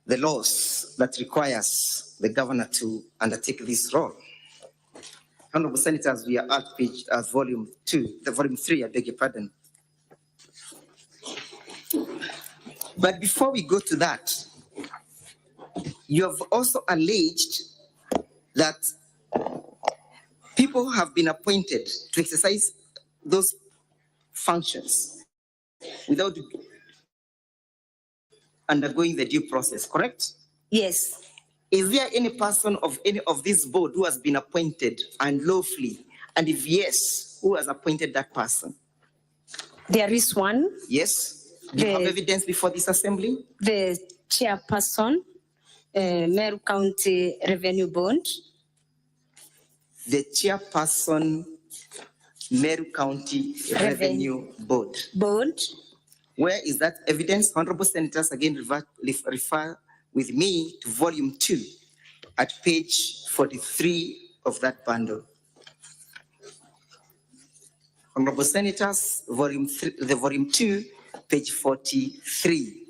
Speaker 4: the laws that requires the governor to undertake this role. Honorable Senators, we are at page volume 3, I beg your pardon. But before we go to that, you have also alleged that people have been appointed to exercise those functions without undergoing the due process, correct?
Speaker 5: Yes.
Speaker 4: Is there any person of any of this board who has been appointed unlawfully? And if yes, who has appointed that person?
Speaker 5: There is one.
Speaker 4: Yes. Do you have evidence before this assembly?
Speaker 5: The chairperson, Meru County Revenue Board.
Speaker 4: The chairperson, Meru County Revenue Board. Where is that evidence? Honorable Senators, again refer with me to volume 2 at page 43 of that bundle. Honorable Senators, volume 2, page 43.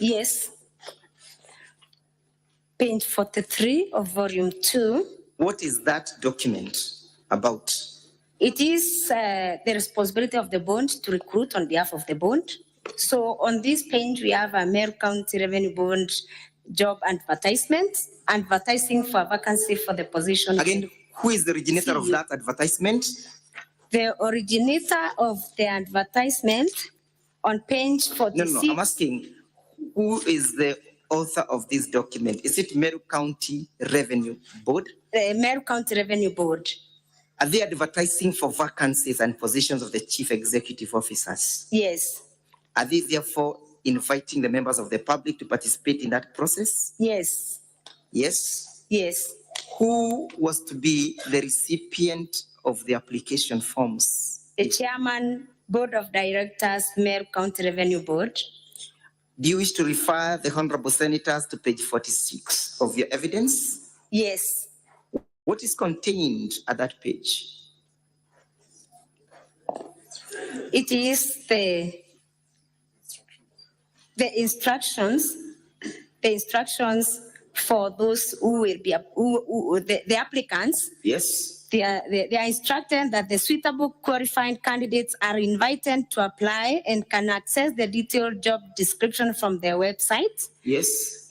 Speaker 5: Yes. Page 43 of volume 2.
Speaker 4: What is that document about?
Speaker 5: It is the responsibility of the board to recruit on behalf of the board. So on this page, we have a Meru County Revenue Board job advertisement, advertising for a vacancy for the position.
Speaker 4: Again, who is the originator of that advertisement?
Speaker 5: The originator of the advertisement on page 46.
Speaker 4: No, I'm asking, who is the author of this document? Is it Meru County Revenue Board?
Speaker 5: The Meru County Revenue Board.
Speaker 4: Are they advertising for vacancies and positions of the chief executive officers?
Speaker 5: Yes.
Speaker 4: Are they therefore inviting the members of the public to participate in that process?
Speaker 5: Yes.
Speaker 4: Yes?
Speaker 5: Yes.
Speaker 4: Who was to be the recipient of the application forms?
Speaker 5: The chairman, board of directors, Meru County Revenue Board.
Speaker 4: Do you wish to refer the honorable senators to page 46 of your evidence?
Speaker 5: Yes.
Speaker 4: What is contained at that page?
Speaker 5: It is the instructions for those who will be the applicants.
Speaker 4: Yes.
Speaker 5: They are instructed that the suitable qualified candidates are invited to apply and can access the detailed job description from their website.
Speaker 4: Yes.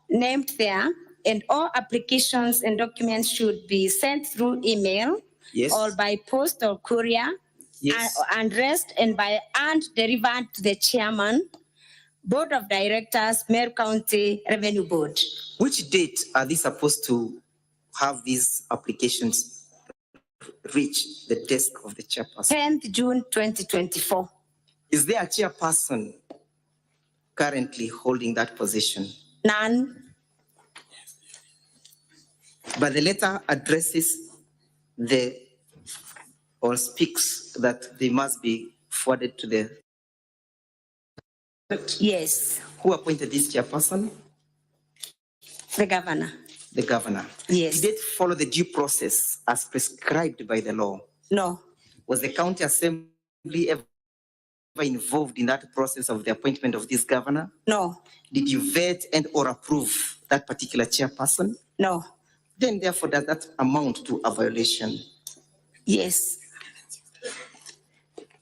Speaker 5: Named there, and all applications and documents should be sent through email.
Speaker 4: Yes.
Speaker 5: Or by post or courier.
Speaker 4: Yes.
Speaker 5: And addressed and delivered to the chairman, board of directors, Meru County Revenue Board.
Speaker 4: Which date are they supposed to have these applications reach the desk of the chairperson?
Speaker 5: 10th June 2024.
Speaker 4: Is there a chairperson currently holding that position?
Speaker 5: None.
Speaker 4: But the letter addresses or speaks that they must be forwarded to the.
Speaker 5: Yes.
Speaker 4: Who appointed this chairperson?
Speaker 5: The governor.
Speaker 4: The governor.
Speaker 5: Yes.
Speaker 4: Did it follow the due process as prescribed by the law?
Speaker 5: No.
Speaker 4: Was the county assembly ever involved in that process of the appointment of this governor?
Speaker 5: No.
Speaker 4: Did you vet and or approve that particular chairperson?
Speaker 5: No.
Speaker 4: Then therefore does that amount to a violation?
Speaker 5: Yes.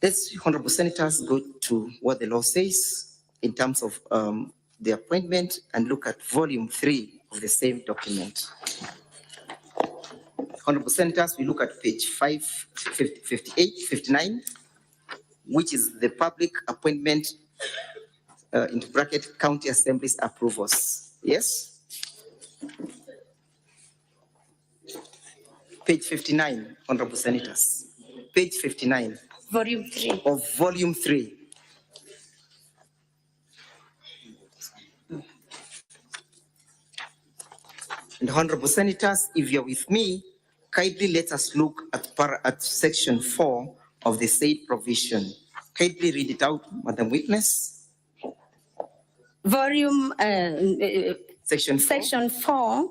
Speaker 4: Let's, honorable senators, go to what the law says in terms of the appointment and look at volume 3 of the same document. Honorable senators, we look at page 58, 59, which is the public appointment into bracket county assemblies approvals. Yes? Page 59, honorable senators. Page 59.
Speaker 5: Volume 3.
Speaker 4: Of volume 3. And honorable senators, if you're with me, kindly let us look at section 4 of the said provision. Kindly read it out, Madam Witness.
Speaker 5: Volume
Speaker 4: section 4.
Speaker 5: Section 4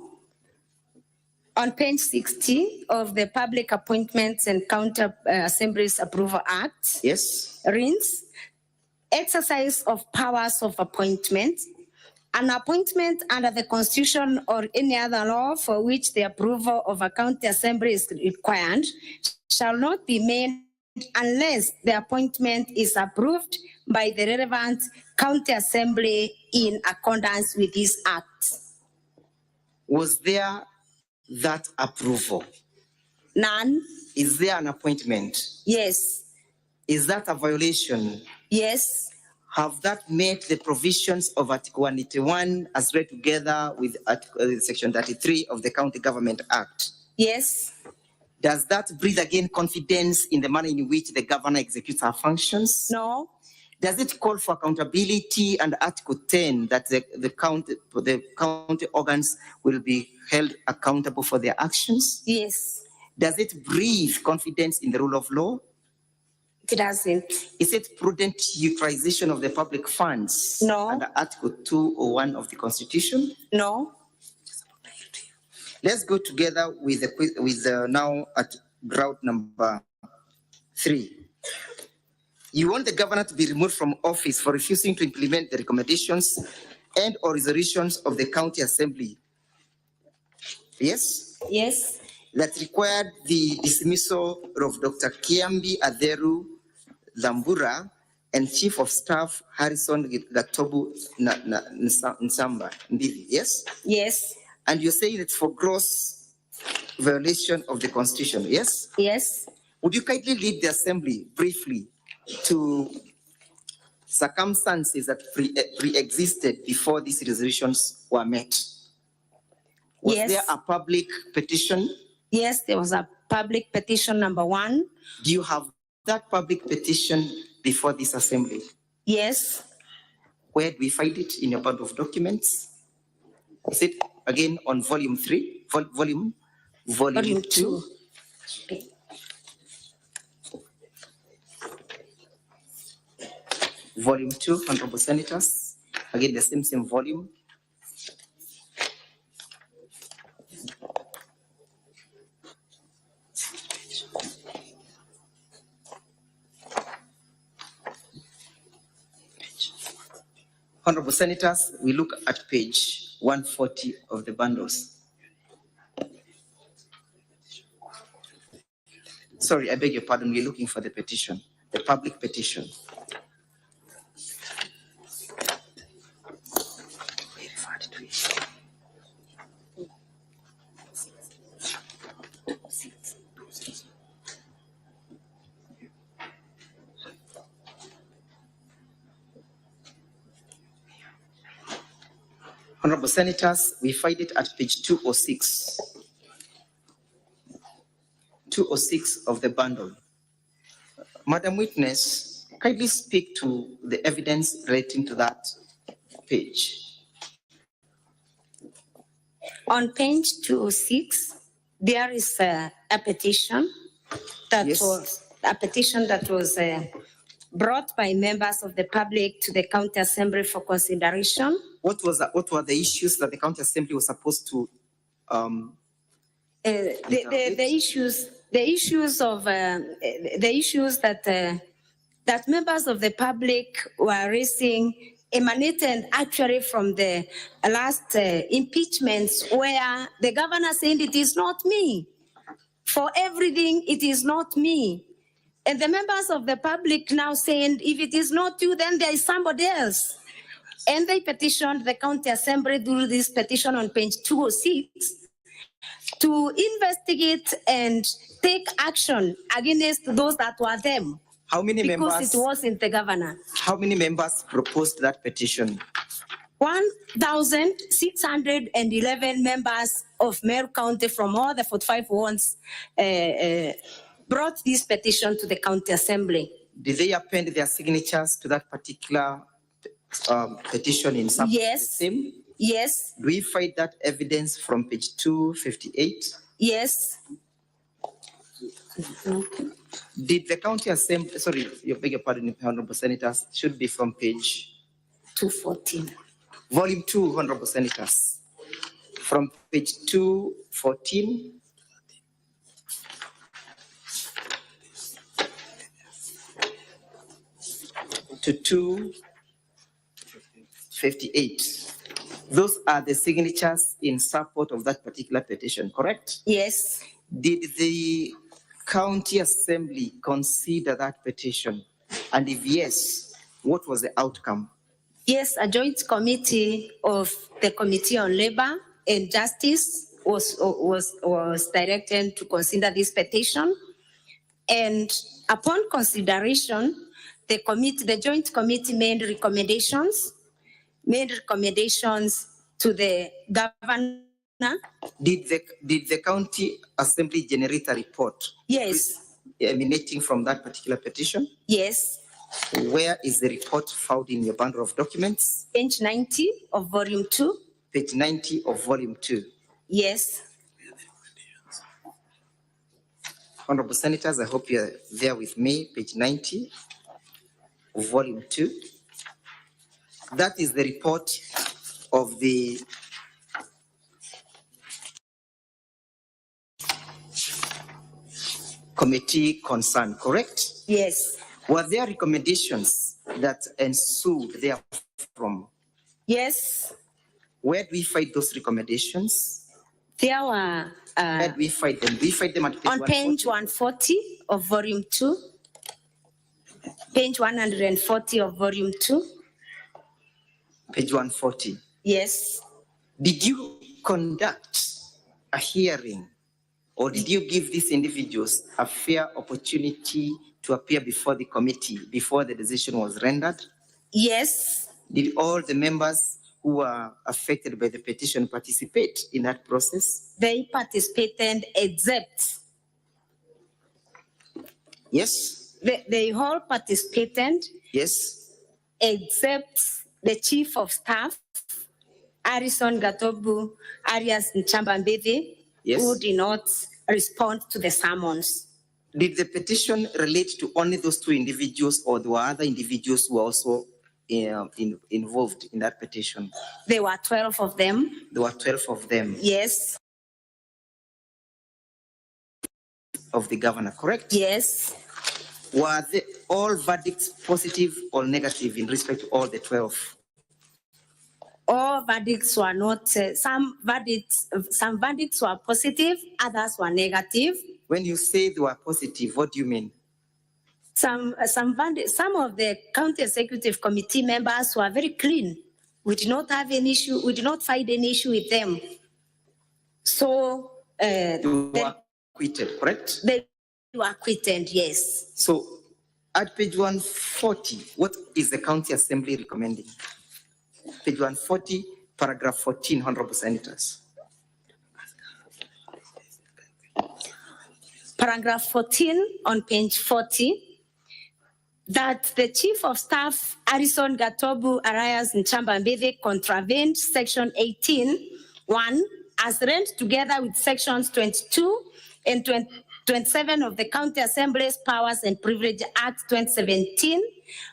Speaker 5: on page 60 of the Public Appointments and Counter Assemblies Approval Act.
Speaker 4: Yes.
Speaker 5: Reads, exercise of powers of appointment. An appointment under the Constitution or any other law for which the approval of a county assembly is required shall not be made unless the appointment is approved by the relevant county assembly in accordance with this act.
Speaker 4: Was there that approval?
Speaker 5: None.
Speaker 4: Is there an appointment?
Speaker 5: Yes.
Speaker 4: Is that a violation?
Speaker 5: Yes.
Speaker 4: have that met the provisions of Article 181 as read together with Section 33 of the County Government Act?
Speaker 5: Yes.
Speaker 4: Does that breathe again confidence in the manner in which the governor executes her functions?
Speaker 5: No.
Speaker 4: Does it call for accountability under Article 10 that the county organs will be held accountable for their actions?
Speaker 5: Yes.
Speaker 4: Does it breathe confidence in the rule of law?
Speaker 5: It doesn't.
Speaker 4: Is it prudent utilization of the public funds?
Speaker 5: No.
Speaker 4: Under Article 201 of the Constitution?
Speaker 5: No.
Speaker 4: Let's go together with now at ground number 3. You want the governor to be removed from office for refusing to implement the recommendations and or resolutions of the county assembly. Yes?
Speaker 5: Yes.
Speaker 4: That required the dismissal of Dr. Kiambi Aderu Lambura and Chief of Staff Harrison Gatobu Nsamba. Yes?
Speaker 5: Yes.
Speaker 4: And you're saying it's for gross violation of the Constitution, yes?
Speaker 5: Yes.
Speaker 4: Would you kindly lead the assembly briefly to circumstances that pre-existed before these resolutions were met? Was
Speaker 5: Yes.
Speaker 4: there a public petition?
Speaker 5: Yes, there was a public petition number 1.
Speaker 4: Do you have that public petition before this assembly?
Speaker 5: Yes.
Speaker 4: Where do we find it in your bundle of documents? Is it again on volume 3? Volume 2?
Speaker 5: Okay.
Speaker 4: Volume 2, Honorable Senators. Again, the same volume. Honorable Senators, we look at page 140 of the bundles. Sorry, I beg your pardon, we're looking for the petition, the public petition. Honorable Senators, we find it at page 206. 206 of the bundle. Madam Witness, kindly speak to the evidence relating to that page.
Speaker 5: On page 206, there is a petition that
Speaker 4: Yes.
Speaker 5: was brought by members of the public to the county assembly for consideration.
Speaker 4: What were the issues that the county assembly was supposed to
Speaker 5: The issues that members of the public were raising emanated actually from the last impeachments, where the governor said it is not me. For everything, it is not me. And the members of the public now saying, if it is not you, then there is somebody else. And they petitioned the county assembly through this petition on page 206 to investigate and take action against those that were them.
Speaker 4: How many
Speaker 5: because
Speaker 4: members?
Speaker 5: It wasn't the governor.
Speaker 4: How many members proposed that petition?
Speaker 5: 1,611 members of Meru County from all the 45 wards brought this petition to the county assembly.
Speaker 4: Did they append their signatures to that particular petition in some?
Speaker 5: Yes.
Speaker 4: Same?
Speaker 5: Yes.
Speaker 4: Do we find that evidence from page 258?
Speaker 5: Yes.
Speaker 4: Did the county assembly, sorry, you beg your pardon, Honorable Senators, should be from page
Speaker 5: 214.
Speaker 4: Volume 2, Honorable Senators. From page 214 to 258. Those are the signatures in support of that particular petition, correct?
Speaker 5: Yes.
Speaker 4: Did the county assembly consider that petition? And if yes, what was the outcome?
Speaker 5: Yes, a joint committee of the Committee on Labor and Justice was directed to consider this petition. And upon consideration, the joint committee made recommendations to the governor.
Speaker 4: Did the county assembly generate a report?
Speaker 5: Yes.
Speaker 4: Emanating from that particular petition?
Speaker 5: Yes.
Speaker 4: Where is the report found in your bundle of documents?
Speaker 5: Page 90 of volume 2.
Speaker 4: Page 90 of volume 2.
Speaker 5: Yes.
Speaker 4: Honorable Senators, I hope you're there with me. Page 90 of volume 2. That is the report of the committee concerned, correct?
Speaker 5: Yes.
Speaker 4: Were there recommendations that ensued therefrom?
Speaker 5: Yes.
Speaker 4: Where do we find those recommendations?
Speaker 5: There were
Speaker 4: where do we find them? Do we find them at page
Speaker 5: on page 140 of volume 2. Page 140 of volume 2.
Speaker 4: Page 140.
Speaker 5: Yes.
Speaker 4: Did you conduct a hearing, or did you give these individuals a fair opportunity to appear before the committee before the decision was rendered?
Speaker 5: Yes.
Speaker 4: Did all the members who were affected by the petition participate in that process?
Speaker 5: They participated except.
Speaker 4: Yes.
Speaker 5: They all participated.
Speaker 4: Yes.
Speaker 5: Except the chief of staff, Harrison Gatobu Arias Nchambambebe,
Speaker 4: yes,
Speaker 5: who did not respond to the summons.
Speaker 4: Did the petition relate to only those two individuals, or there were other individuals who were also involved in that petition?
Speaker 5: There were 12 of them.
Speaker 4: There were 12 of them.
Speaker 5: Yes.
Speaker 4: Of the governor, correct?
Speaker 5: Yes.
Speaker 4: Were all verdicts positive or negative in respect to all the 12?
Speaker 5: All verdicts were not. Some verdicts were positive, others were negative.
Speaker 4: When you say they were positive, what do you mean?
Speaker 5: Some of the county executive committee members were very clean. We did not have an issue. We did not find any issue with them. So
Speaker 4: you were acquitted, correct?
Speaker 5: They were acquitted, yes.
Speaker 4: So at page 140, what is the county assembly recommending? Page 140, paragraph 14, Honorable Senators.
Speaker 5: Paragraph 14 on page 40, that the Chief of Staff, Harrison Gatobu Arias Nchambambebe, contravened section 18(1) as read together with sections 22 and 27 of the County Assembly's Powers and Privilege Act 2017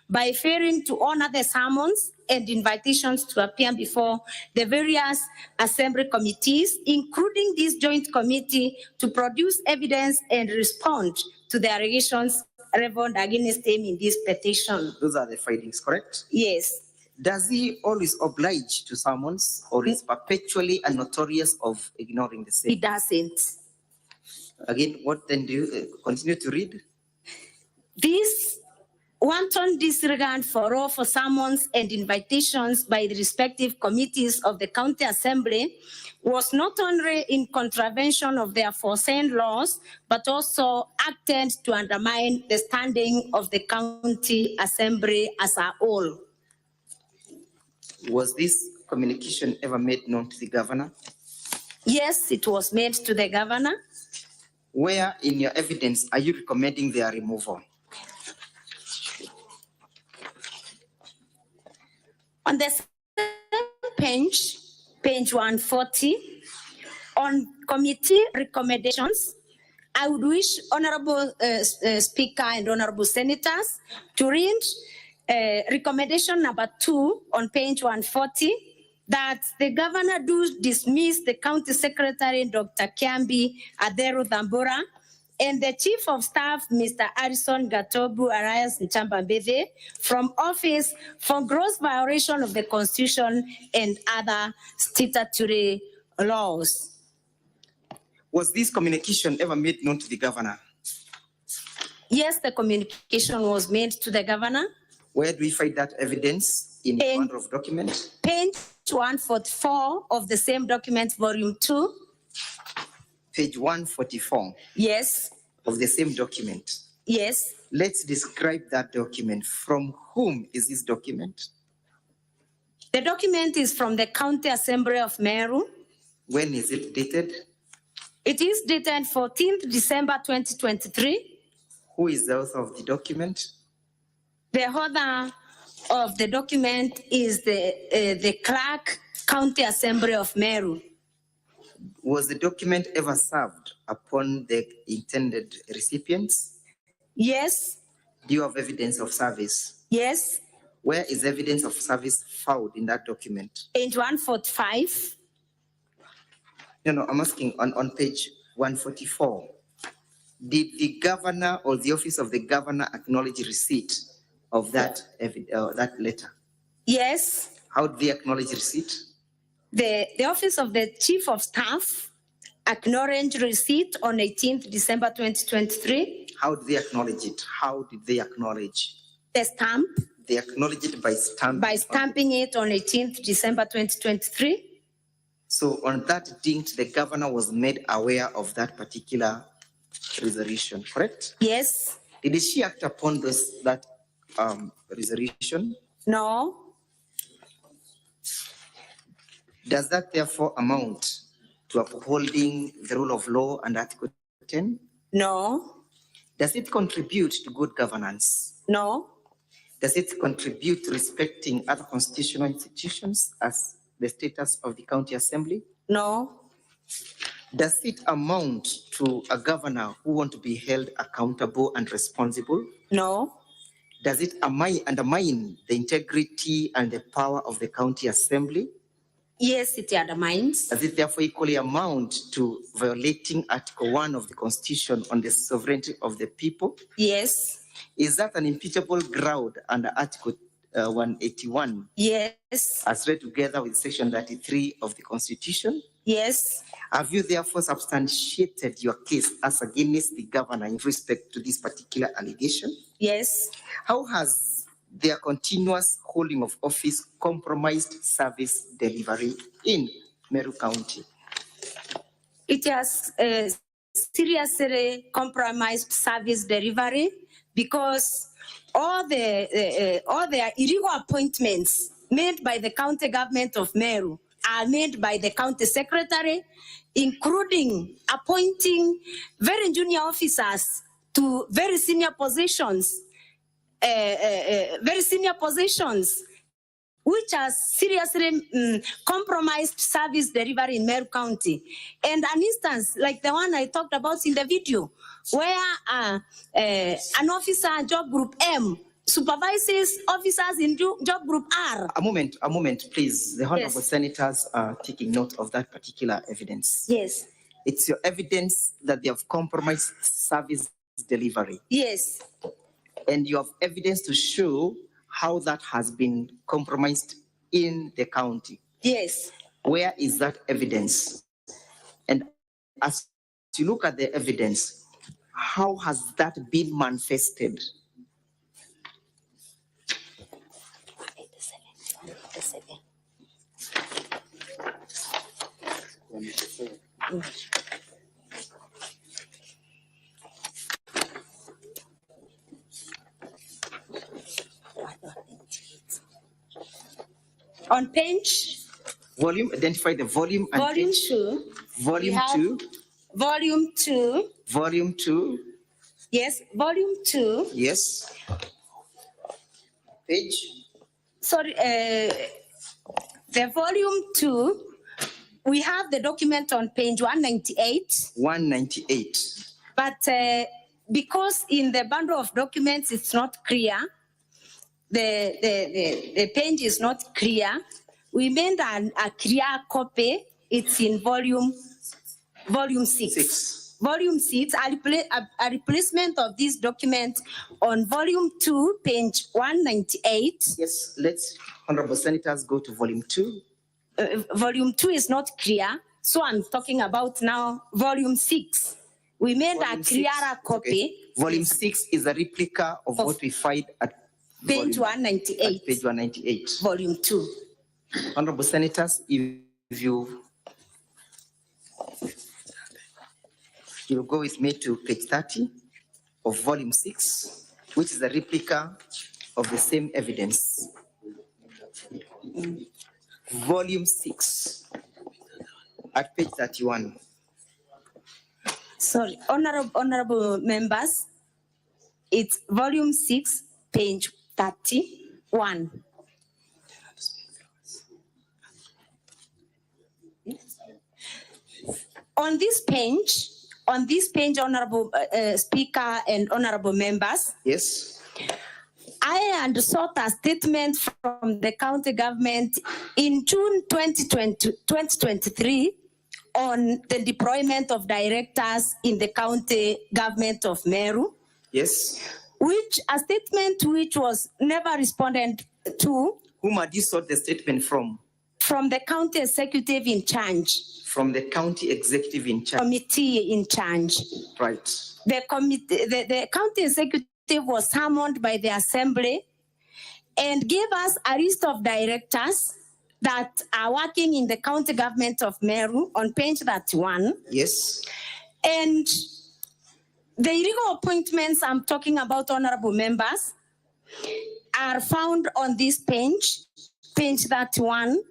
Speaker 5: by failing to honor the summons and invitations to appear before the various assembly committees, including this joint committee, to produce evidence and respond to the allegations leveled against him in this petition.
Speaker 4: Those are the findings, correct?
Speaker 5: Yes.
Speaker 4: Does he always oblige to summons, or is perpetually and notorious of ignoring the same?
Speaker 5: He doesn't.
Speaker 4: Again, what then do you continue to read?
Speaker 5: This wanton disregard for summons and invitations by the respective committees of the County Assembly was not only in contravention of their foreseen laws, but also acted to undermine the standing of the County Assembly as a whole.
Speaker 4: Was this communication ever made known to the governor?
Speaker 5: Yes, it was made to the governor.
Speaker 4: Where in your evidence are you recommending their removal?
Speaker 5: On the same page 140, on committee recommendations, I would wish Honorable Speaker and Honorable Senators to read recommendation number 2 on page 140, that the governor do dismiss the County Secretary, Dr. Kiambi Adero Dhambura, and the Chief of Staff, Mr. Harrison Gatobu Arias Nchambambebe, from office for gross violation of the Constitution and other statutory laws.
Speaker 4: Was this communication ever made known to the governor?
Speaker 5: Yes, the communication was made to the governor.
Speaker 4: Where do we find that evidence in the bundle of documents?
Speaker 5: Page 144 of the same document, volume 2.
Speaker 4: Page 144.
Speaker 5: Yes.
Speaker 4: Of the same document.
Speaker 5: Yes.
Speaker 4: Let's describe that document. From whom is this document?
Speaker 5: The document is from the County Assembly of Meru.
Speaker 4: When is it dated?
Speaker 5: It is dated 14th December 2023.
Speaker 4: Who is the author of the document?
Speaker 5: The author of the document is the Clerk, County Assembly of Meru.
Speaker 4: Was the document ever served upon the intended recipients?
Speaker 5: Yes.
Speaker 4: Do you have evidence of service?
Speaker 5: Yes.
Speaker 4: Where is evidence of service found in that document?
Speaker 5: Page 145.
Speaker 4: No, I'm asking on page 144. Did the governor or the office of the governor acknowledge receipt of that letter?
Speaker 5: Yes.
Speaker 4: How did they acknowledge receipt?
Speaker 5: The office of the Chief of Staff acknowledged receipt on 18th December 2023.
Speaker 4: How did they acknowledge it? How did they acknowledge?
Speaker 5: The stamp.
Speaker 4: They acknowledged it by stamping.
Speaker 5: By stamping it on 18th December 2023.
Speaker 4: So on that date, the governor was made aware of that particular resolution, correct?
Speaker 5: Yes.
Speaker 4: Did she act upon that resolution?
Speaker 5: No.
Speaker 4: Does that therefore amount to upholding the rule of law and Article 10?
Speaker 5: No.
Speaker 4: Does it contribute to good governance?
Speaker 5: No.
Speaker 4: Does it contribute to respecting other constitutional institutions as the status of the county assembly?
Speaker 5: No.
Speaker 4: Does it amount to a governor who wants to be held accountable and responsible?
Speaker 5: No.
Speaker 4: Does it undermine the integrity and the power of the county assembly?
Speaker 5: Yes, it undermines.
Speaker 4: Does it therefore equally amount to violating Article 1 of the Constitution on the sovereignty of the people?
Speaker 5: Yes.
Speaker 4: Is that an impeachable ground under Article 181?
Speaker 5: Yes.
Speaker 4: As read together with Section 33 of the Constitution?
Speaker 5: Yes.
Speaker 4: Have you therefore substantiated your case as against the governor in respect to this particular allegation?
Speaker 5: Yes.
Speaker 4: How has their continuous holding of office compromised service delivery in Meru County?
Speaker 5: It has seriously compromised service delivery because all the illegal appointments made by the county government of Meru are made by the county secretary, including appointing very junior officers to very senior positions, which has seriously compromised service delivery in Meru County. And an instance like the one I talked about in the video, where an officer, job group M, supervises officers in job group R.
Speaker 4: A moment, please. The honorable
Speaker 5: Yes.
Speaker 4: senators are taking note of that particular evidence.
Speaker 5: Yes.
Speaker 4: It's your evidence that they have compromised service delivery.
Speaker 5: Yes.
Speaker 4: And you have evidence to show how that has been compromised in the county.
Speaker 5: Yes.
Speaker 4: Where is that evidence? And as you look at the evidence, how has that been manifested?
Speaker 5: On page
Speaker 4: Volume, identify the volume and
Speaker 5: volume
Speaker 4: page.
Speaker 5: 2.
Speaker 4: Volume
Speaker 5: we have
Speaker 4: 2.
Speaker 5: Volume 2.
Speaker 4: Volume 2.
Speaker 5: Yes, volume 2.
Speaker 4: Yes. Page.
Speaker 5: Sorry, the volume 2, we have the document on page 198.
Speaker 4: 198.
Speaker 5: But because in the bundle of documents it's not clear, the page is not clear, we made a clear copy. It's in volume 6. Volume 6, a replacement of this document on volume 2, page 198.
Speaker 4: Yes, let's, honorable senators, go to volume 2.
Speaker 5: Volume 2 is not clear, so I'm talking about now volume 6. We made
Speaker 4: Volume
Speaker 5: a clearer copy.
Speaker 4: Okay. Volume 6 is a replica of what we find at
Speaker 5: Page
Speaker 4: volume-
Speaker 5: 198.
Speaker 4: at page 198.
Speaker 5: Volume 2.
Speaker 4: Honorable senators, if you'll go with me to page 30. of volume 6, which is a replica of the same evidence. Volume 6 at page 31.
Speaker 5: Sorry, honorable members, it's volume 6, page 31. On this page, honorable speaker and honorable members.
Speaker 4: Yes.
Speaker 5: I had sought a statement from the county government in June 2023 on the deployment of directors in the county government of Meru.
Speaker 4: Yes.
Speaker 5: Which a statement which was never responded to.
Speaker 4: Whom had you sought the statement from?
Speaker 5: From the county executive in charge.
Speaker 4: From the county executive in charge.
Speaker 5: Committee in charge.
Speaker 4: Right.
Speaker 5: The county executive was summoned by the assembly and gave us a list of directors that are working in the county government of Meru on page 31.
Speaker 4: Yes.
Speaker 5: And the illegal appointments I'm talking about, honorable members, are found on this page 31.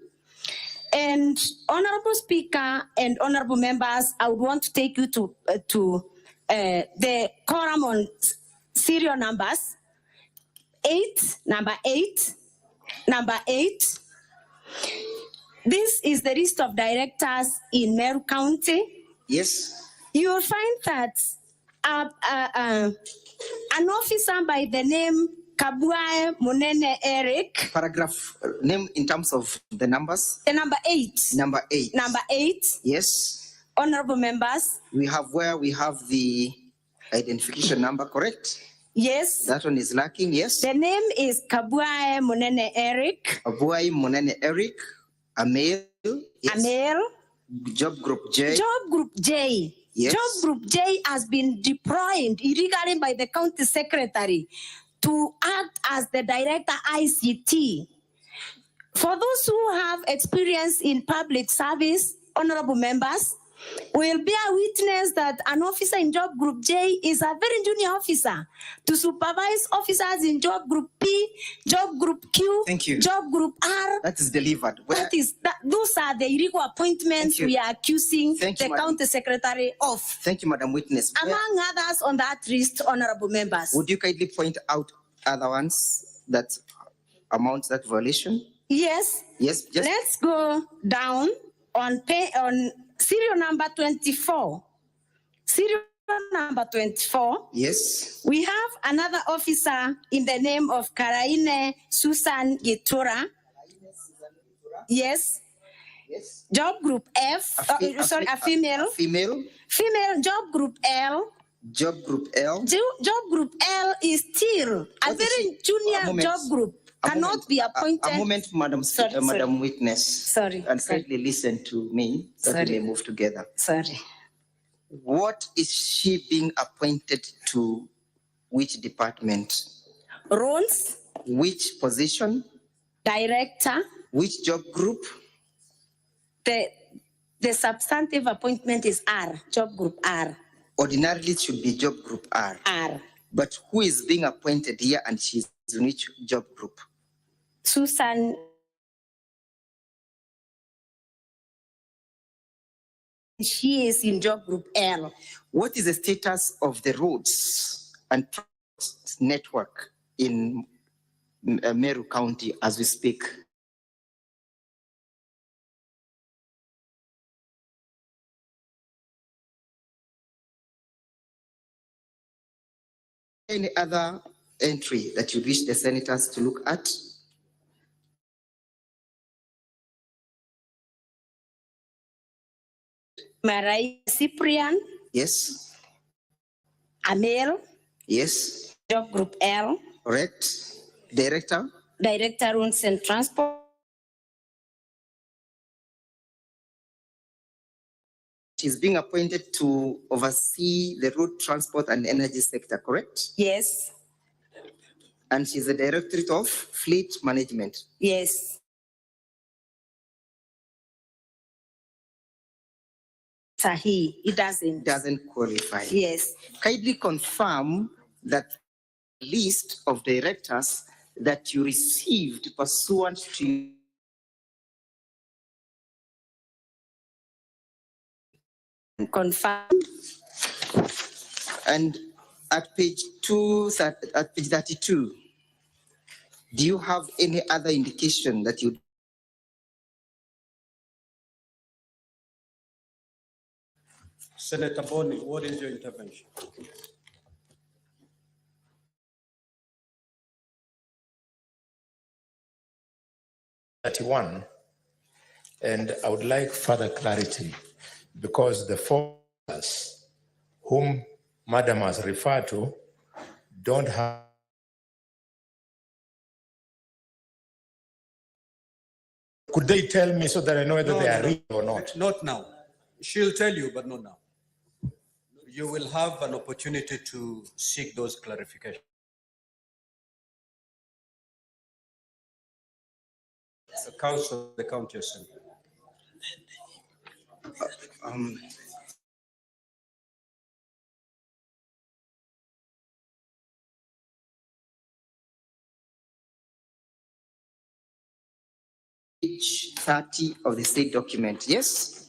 Speaker 5: And honorable speaker and honorable members, I would want to take you to the column on serial numbers. Number eight. This is the list of directors in Meru County.
Speaker 4: Yes.
Speaker 5: You will find that an officer by the name Kabua Munene Eric.
Speaker 4: Paragraph name in terms of the numbers.
Speaker 5: The number 8.
Speaker 4: Number 8.
Speaker 5: Number 8.
Speaker 4: Yes.
Speaker 5: Honorable members.
Speaker 4: We have the identification number, correct?
Speaker 5: Yes.
Speaker 4: That one is lacking, yes.
Speaker 5: The name is Kabua Munene Eric.
Speaker 4: Kabua Munene Eric, a male. Yes.
Speaker 5: A male.
Speaker 4: Job group J.
Speaker 5: Job group J.
Speaker 4: Yes.
Speaker 5: Job group J has been deployed illegally by the county secretary to act as the director ICT. For those who have experience in public service, honorable members, will bear witness that an officer in job group J is a very junior officer to supervise officers in job group P, job group Q,
Speaker 4: thank you,
Speaker 5: job group R.
Speaker 4: That is delivered.
Speaker 5: Those are the illegal appointments we are accusing the county secretary of.
Speaker 4: Thank you, Madam Witness.
Speaker 5: Among others on that list, honorable members.
Speaker 4: Would you kindly point out other ones that amount that violation?
Speaker 5: Yes.
Speaker 4: Yes.
Speaker 5: Let's go down on serial number 24. Serial number 24.
Speaker 4: Yes.
Speaker 5: We have another officer in the name of Karaine Susan Gitura. Yes.
Speaker 4: Yes.
Speaker 5: Job group F. A female.
Speaker 4: Female.
Speaker 5: Female. Job group L.
Speaker 4: Job group L.
Speaker 5: Job group L is still a very junior job group. Cannot be appointed.
Speaker 4: A moment, Madam. Madam Witness.
Speaker 5: Sorry.
Speaker 4: And kindly listen to me so that we may move together.
Speaker 5: Sorry.
Speaker 4: What is she being appointed to? Which department?
Speaker 5: Roles.
Speaker 4: Which position?
Speaker 5: Director.
Speaker 4: Which job group?
Speaker 5: The substantive appointment is R, job group R.
Speaker 4: Ordinarily it should be job group R.
Speaker 5: R.
Speaker 4: But who is being appointed here and she's in which job group?
Speaker 5: Susan. She is in job group L.
Speaker 4: What is the status of the roads and transport network in Meru County as we speak? Any other entry that you wish the senators to look at?
Speaker 5: Marai Cyprian.
Speaker 4: Yes.
Speaker 5: Amel.
Speaker 4: Yes.
Speaker 5: Job group L.
Speaker 4: Correct. Director.
Speaker 5: Director Roads and Transport.
Speaker 4: She's being appointed to oversee the road transport and energy sector, correct?
Speaker 5: Yes.
Speaker 4: And she's the Directorate of Fleet Management.
Speaker 5: Yes. Sahi, it doesn't.
Speaker 4: Doesn't qualify.
Speaker 5: Yes.
Speaker 4: Kindly confirm that list of directors that you received pursuant to
Speaker 5: confirm.
Speaker 4: And at page 32, do you have any other indication that you?
Speaker 2: Senator Boni, what is your intervention?
Speaker 14: And I would like further clarity because the foreigners whom Madam has referred to don't have. Could they tell me so that I know whether they are real or not?
Speaker 2: Not now. She'll tell you, but not now. You will have an opportunity to seek those clarifications. The Council of the County Assembly.
Speaker 4: Page 30 of the state document, yes?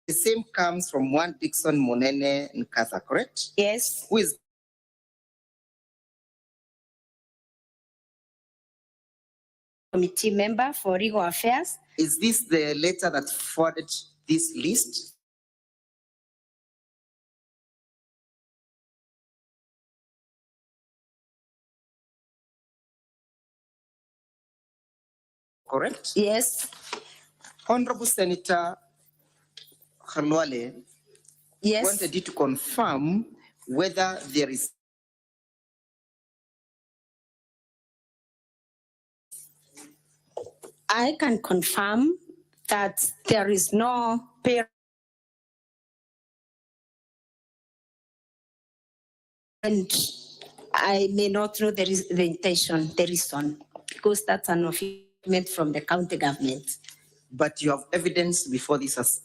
Speaker 4: The same comes from one Dixon Monene Nkatha, correct?
Speaker 5: Yes.
Speaker 4: Who is
Speaker 5: Committee member for Legal Affairs.
Speaker 4: Is this the letter that forwarded this list? Correct?
Speaker 5: Yes.
Speaker 4: Honorable Senator Khalwale,
Speaker 5: yes,
Speaker 4: wanted you to confirm whether there is
Speaker 5: I can confirm that there is no parent and I may not know there is the intention, the reason, because that's an official from the county government.
Speaker 4: But you have evidence before this as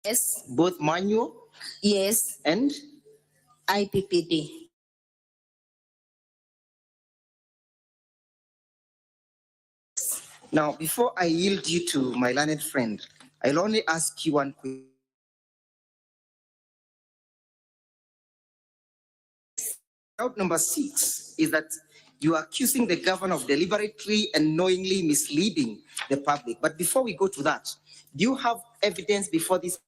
Speaker 5: yes,
Speaker 4: both manual,
Speaker 5: yes,
Speaker 4: and
Speaker 5: IPPD.
Speaker 4: Now, before I yield you to my learned friend, I'll only ask you one question. Doubt number 6 is that you are accusing the governor of deliberately and knowingly misleading the public. But before we go to that, do you have evidence before this